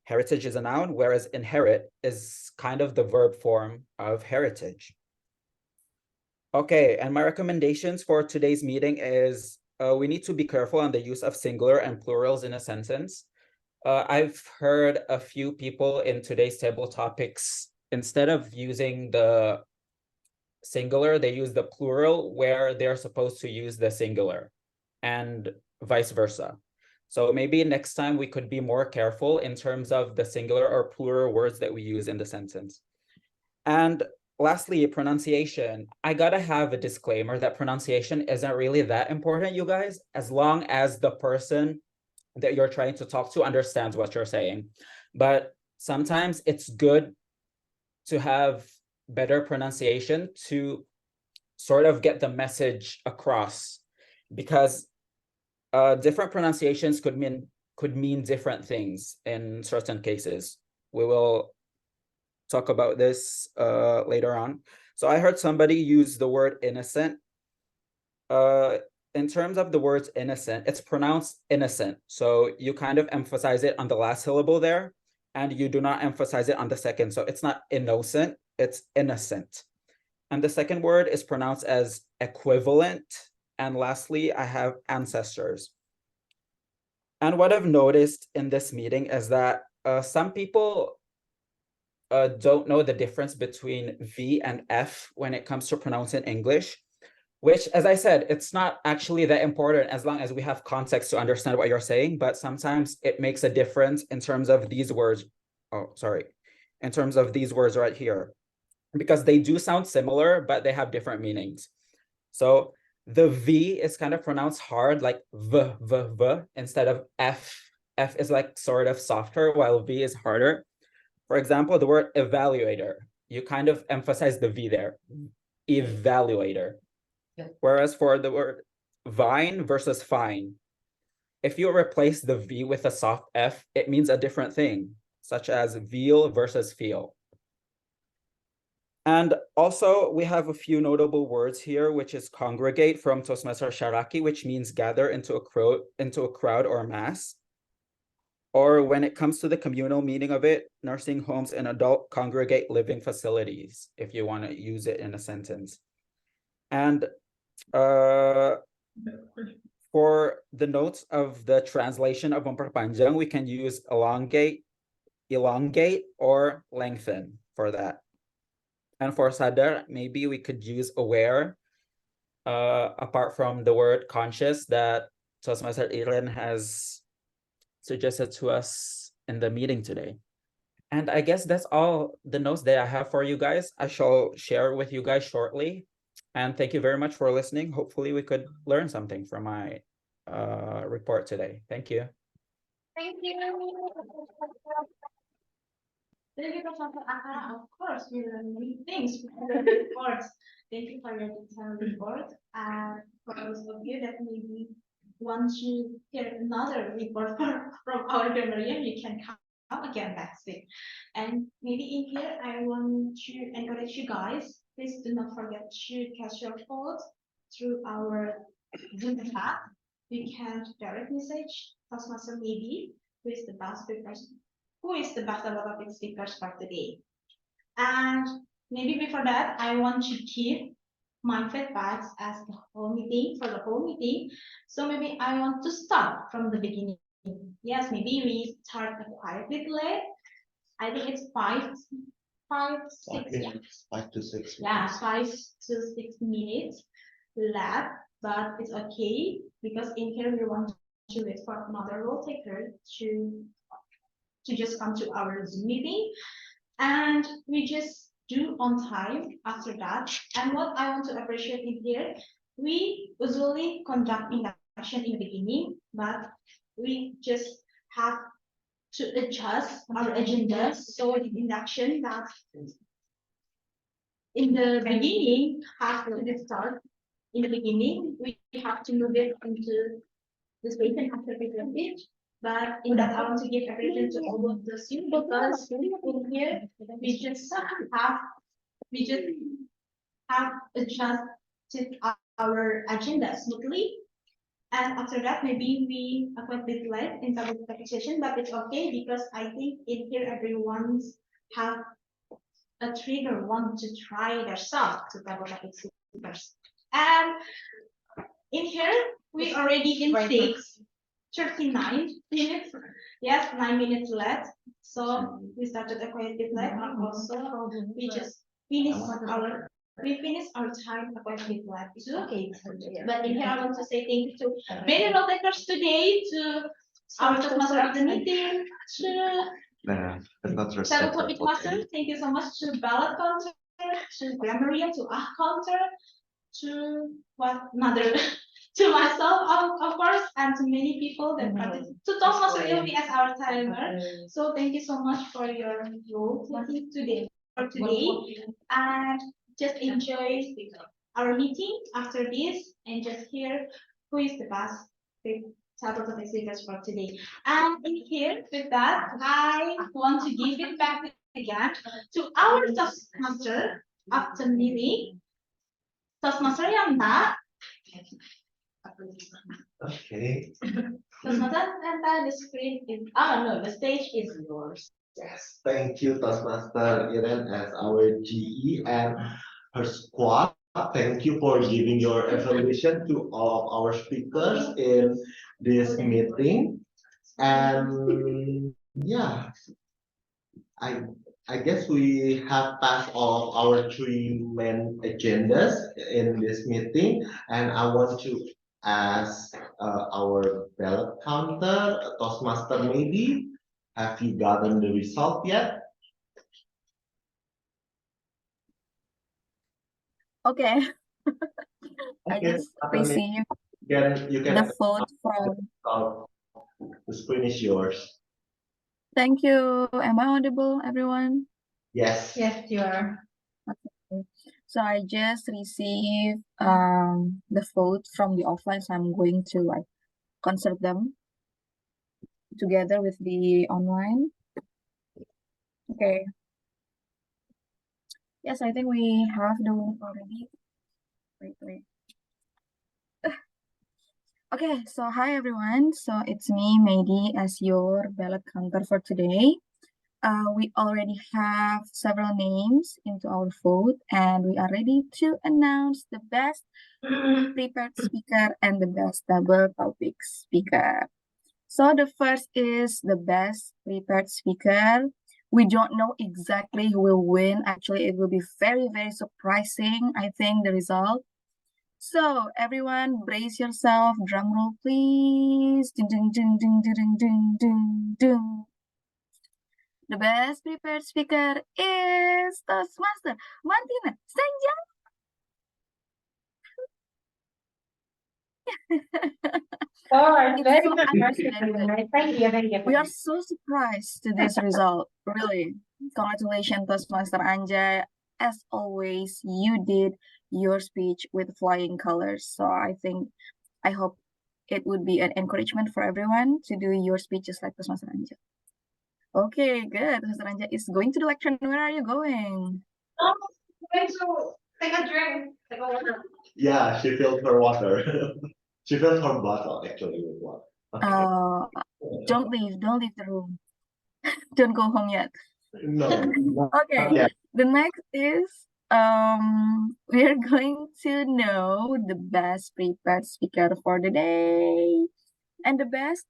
Heritage is a noun, whereas inherit is kind of the verb form of heritage. Okay, and my recommendations for today's meeting is we need to be careful on the use of singular and plurals in a sentence. I've heard a few people in today's table topics, instead of using the singular, they use the plural where they're supposed to use the singular, and vice versa. So maybe next time we could be more careful in terms of the singular or plural words that we use in the sentence. And lastly, pronunciation. I gotta have a disclaimer that pronunciation isn't really that important, you guys, as long as the person that you're trying to talk to understands what you're saying. But sometimes it's good to have better pronunciation to sort of get the message across, because different pronunciations could mean different things in certain cases. We will talk about this later on. So I heard somebody use the word innocent. In terms of the words innocent, it's pronounced innocent. So you kind of emphasize it on the last syllable there, and you do not emphasize it on the second. So it's not innocent, it's innocent. And the second word is pronounced as equivalent. And lastly, I have ancestors. And what I've noticed in this meeting is that some people don't know the difference between V and F when it comes to pronouncing English, which, as I said, it's not actually that important as long as we have context to understand what you're saying, but sometimes it makes a difference in terms of these words. Oh, sorry. In terms of these words right here, because they do sound similar, but they have different meanings. So the V is kind of pronounced hard, like V, V, V, instead of F. F is like sort of softer, while V is harder. For example, the word evaluator, you kind of emphasize the V there, evaluator. Whereas for the word vine versus fine, if you replace the V with a soft F, it means a different thing, such as veal versus feel. And also, we have a few notable words here, which is congregate from Toastmaster Sharaki, which means gather into a crowd or mass. Or when it comes to the communal meaning of it, nursing homes and adult congregate living facilities, if you want to use it in a sentence. And for the notes of the translation of memperpanjang, we can use elongate, or lengthen for that. And for sadar, maybe we could use aware, apart from the word conscious that Toastmaster Iren has suggested to us in the meeting today. And I guess that's all the notes that I have for you guys. I shall share with you guys shortly. And thank you very much for listening. Hopefully we could learn something from my report today. Thank you. Thank you. Thank you, Professor Akara. Of course, we learn many things from the reports. Thank you for your detailed report. And for those of you that maybe want to hear another report from our grammarian, you can come again next week. And maybe in here, I want to encourage you guys, please do not forget to cast your thoughts through our Zoom chat. You can direct message Toastmaster maybe, who is the best topic speakers for today. And maybe before that, I want to keep my feedbacks as the whole meeting, for the whole meeting. So maybe I want to start from the beginning. Yes, maybe we start quite a bit late. I think it's 5 to 6. Yeah, 5 to 6 minutes left, but it's okay because in here we want to wait for another role taker to just come to our Zoom meeting, and we just do on time after that. And what I want to appreciate in here, we usually conduct induction in the beginning, but we just have to adjust our agendas. So the induction that in the beginning has to start. In the beginning, we have to move it into the space and after percentage. But in that, I want to give attention to all of the students because in here we just have adjusted our agenda smoothly. And after that, maybe we are quite a bit late in terms of session, but it's okay because I think in here everyone's have a trigger want to try their self to double topic speakers. And in here we already in 39 minutes. Yes, 9 minutes left. So we started a quite a bit late, and also we just finished our time quite a bit late. It's okay. But in here I want to say thank you to many role takers today, to our master of the meeting, to Seven Topic Master. Thank you so much to Ballot Counter, to Grammaria, to Counter, to what another to myself of course, and to many people that participated, to Toastmaster Ilmi as our timer. So thank you so much for your role today and just enjoy our meeting after this and just hear who is the best title of the speakers for today. And in here with that, I want to give it back again to our Toastmaster of the meeting. Toastmaster Yanta. Okay. Toastmaster Yanta, the screen is, no, the stage is yours. Yes, thank you, Toastmaster Iren, as our GE and her squad. Thank you for giving your evaluation to all our speakers in this meeting. And yeah, I I guess we have passed all our three main agendas in this meeting, and I want to ask our ballot counter, Toastmaster maybe, have you gotten the result yet? Okay. I Okay, just Toastmaster, maybe received you can the vote from. the screen is yours. Thank you. Am I audible, everyone? Yes. Yes, you are. Okay. So I just received the vote from the offline, so I'm going to like concert them together with the online. Okay. Yes, I think we have the vote already. Wait. Okay, so hi everyone. So it's me, Mehdi, as your ballot counter for today. We already have several names into our vote, and we are ready to announce the best prepared speaker and the best double topic speaker. So the first is the best prepared speaker. We don't know exactly who will win. Actually, it will be very, very surprising, I think, the result. So everyone brace yourself, drum roll please. Ding, ding, ding, ding, ding, ding, ding, ding. The best prepared speaker is Toastmaster Martina Senja. It's so unprecedented. Thank you. We are so surprised to this result, really. Congratulations, Toastmaster Anja. As always, you did your speech with flying colors. So I hope it would be an encouragement for everyone to do your speeches like Toastmaster Anja. Okay, good. Toastmaster Anja is going to the lecture. Where are you going? I'm going to take a drink, take a water. Yeah, she filled her water. She filled her bottle actually with water. Okay. Don't leave the room. Don't go home yet. No. Okay. Yeah. The next is we're going to know the best prepared speaker for the day. And the best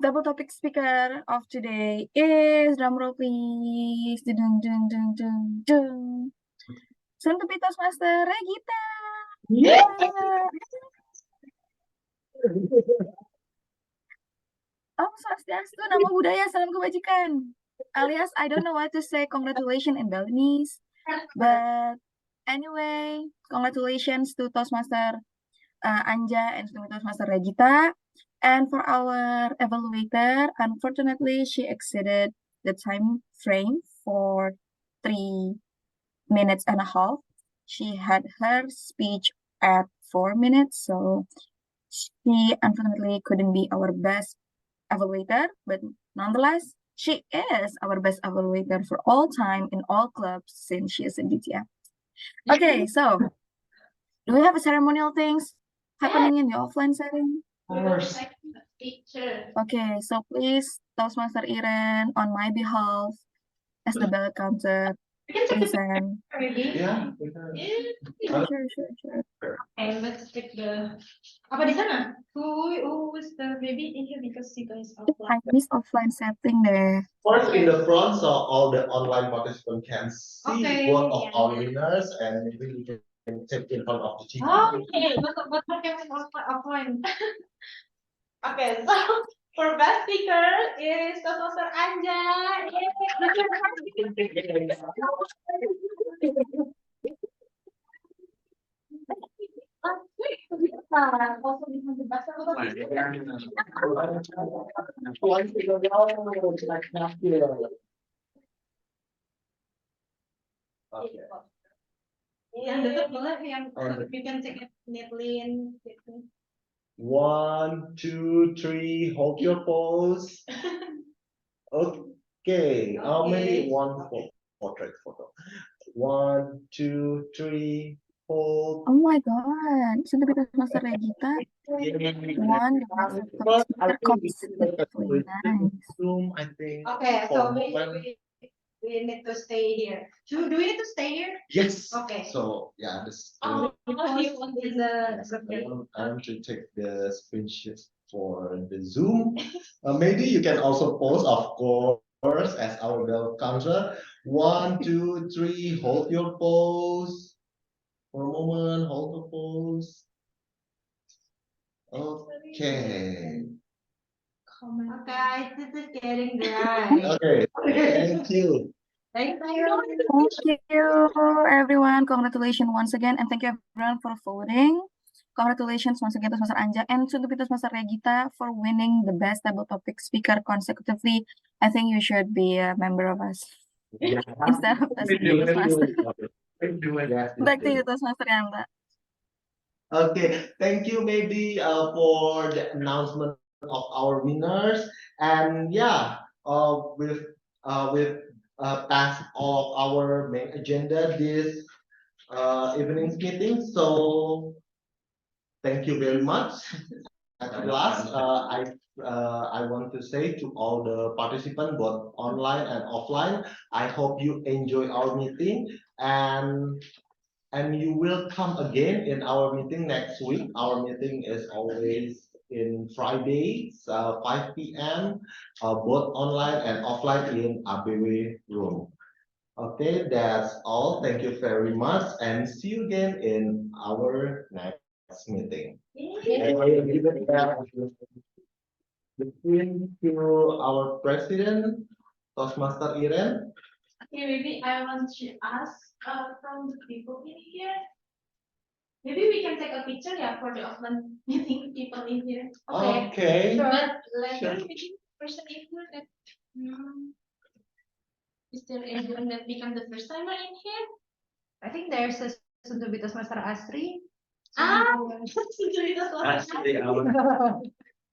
double topic speaker of today is, drumroll please, dun dun dun dun dun. Soon to be Toastmaster Regita. Yeah. Om Swastiastu, Namo Buddhaya, Salam Kebajikan. Alias, I don't know what to say. Congratulations in Balinese. But anyway, congratulations to Toastmaster Anja and to Toastmaster Regita. And for our evaluator, unfortunately, she exceeded the time frame for 3 minutes and a half. She had her speech at 4 minutes, so she unfortunately couldn't be our best evaluator, but nonetheless, she is our best evaluator for all time in all clubs since she is in DTF. Okay, so do we have a ceremonial things happening in the offline setting? Of course. Picture. Okay, so please, Toastmaster Iren, on my behalf, as the bell counter, present. Ready? Yeah. Sure. And let's take the. Apa di sana? Who is the baby in here because you guys are I missed offline setting there. First in the front, so all the online participants can see Okay, both of yeah. our winners, and maybe we can take in front of the TV. Okay, but can offline. Okay, so for best speaker is Toastmaster Anja. Also become the best Okay. yang dekat boleh yang you can take it neatly and 1, 2, 3, hold your pose. Okay, maybe one portrait photo. 1, 2, 3, hold. Oh my god, should be Toastmaster Regita. One, nice. Zoom, I think. Okay, so we need to stay here. Do we need to stay here? Yes. Okay. So yeah, this. You want in the I want to take the screenshot for the Zoom. Maybe you can also pose, of course, as our bell counter. 1, 2, 3, hold your pose. For a moment, hold the pose. Okay. Okay, this is getting dry. Okay. Thank you. Thank Thank you, everyone. Congratulations once again, and thank you everyone for voting. Congratulations once again to Toastmaster Anja and to Toastmaster Regita for winning the best table topic speaker consecutively. I think you should be a member of us instead of Toastmaster. Back to you, Toastmaster Yanta. Okay, thank you, maybe for the announcement of our winners. And yeah, with past of our main agenda this evening's meeting. So thank you very much. At last, I want to say to all the participants, both online and offline, I hope you enjoy our meeting, and you will come again in our meeting next week. Our meeting is always in Fridays, 5 p.m., both online and offline in ABW room. Okay, that's all. Thank you very much, and see you again in our next meeting. And I will give it back to our president, Toastmaster Iren. Okay, maybe I want to ask from the people in here. Maybe we can take a picture, yeah, for the offline meeting people in here. Okay. But later, maybe person in here that is there anyone that become the first timer in here? I think there's a Sundubitas Master Asri. Sundubitas Master Asri.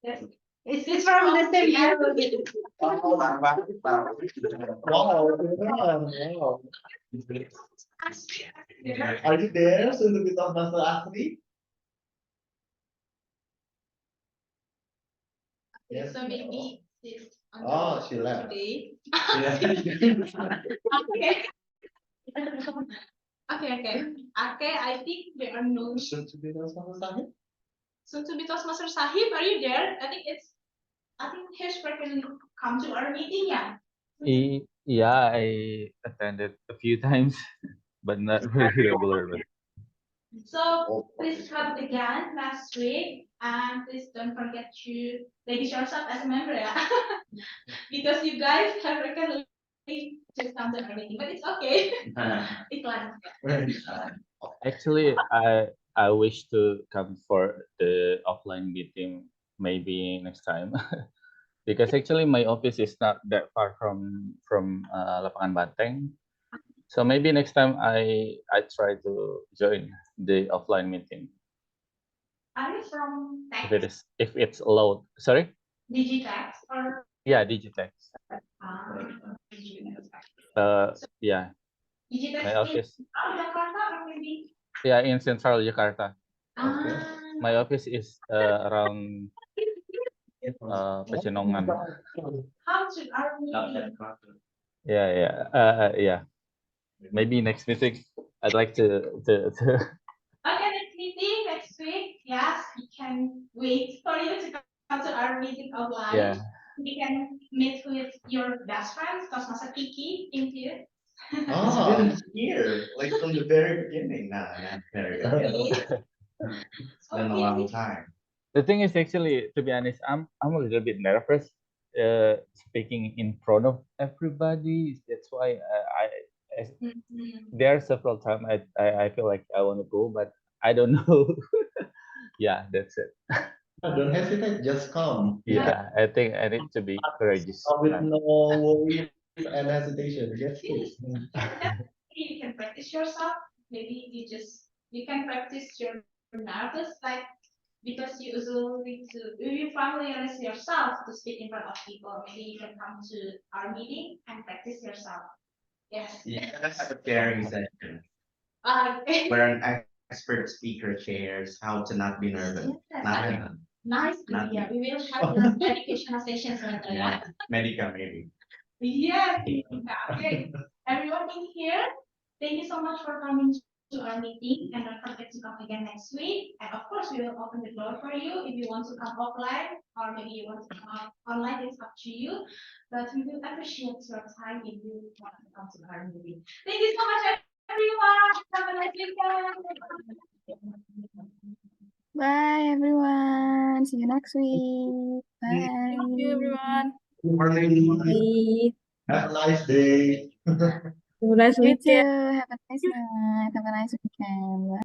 Yes. It's from the same year. Wow. Are you there, Sundubitas Master Asri? Yes. So maybe she's on She left. today. Okay. Okay, I think there are no. Soon to be Toastmaster Sahib, are you there? I think his frequently come to our meeting, yeah. Yeah, I attended a few times, but not very regular. But So please come again next week, and please don't forget to register yourself as a member, yeah. Because you guys have regularly just come to our meeting, but it's okay. actually, I wish to come for the offline meeting maybe next time. Because actually my office is not that far from Lapangan Banteng. So maybe next time I try to join the offline meeting Are you from if it's allowed. Sorry? Digitex or Yeah, Digitex. Yeah, Digitex my office. Jakarta or maybe? Yeah, in Central Jakarta. Ah, My office is around Pecenongan. how to our meeting? Yeah. Maybe next meeting, I'd like to Okay, next meeting next week. Yes, we can wait for you to come to our meeting offline. yeah. We can meet with your best friends, Toastmaster Kiki, into It's been here, like from the very beginning. Not very beginning. It's been a long time. The thing is, actually, to be honest, I'm a little bit nervous speaking in front of everybody. That's why there are several times I feel like I want to go, but I don't know. Yeah, that's it. Don't hesitate, just come. Yeah, I think I need to be courageous. With no worry and hesitation. Yes, please. you can practice yourself. Maybe you can practice your nervous, like because you usually you familiarize yourself to speak in front of people. Maybe you can come to our meeting and practice yourself. Yes. Yes, a caring session Okay. where an expert speaker shares how to not be nervous. Not Nice. Not Yeah, we will have this educational sessions later. Yeah. medical, maybe. Yeah. Okay. Everyone in here, thank you so much for coming to our meeting, and don't forget to come again next week. And of course, we will open the door for you if you want to come offline or maybe you want to come online. It's up to you, but we will appreciate your time if you want to come to our meeting. Thank you so much, everyone. Have a nice weekend. Bye, everyone. See you next week. Bye. Thank you, everyone. Good morning. Bye. Have a nice day. Have a nice You weekend. too. Have a nice night. Have a nice weekend. Bye.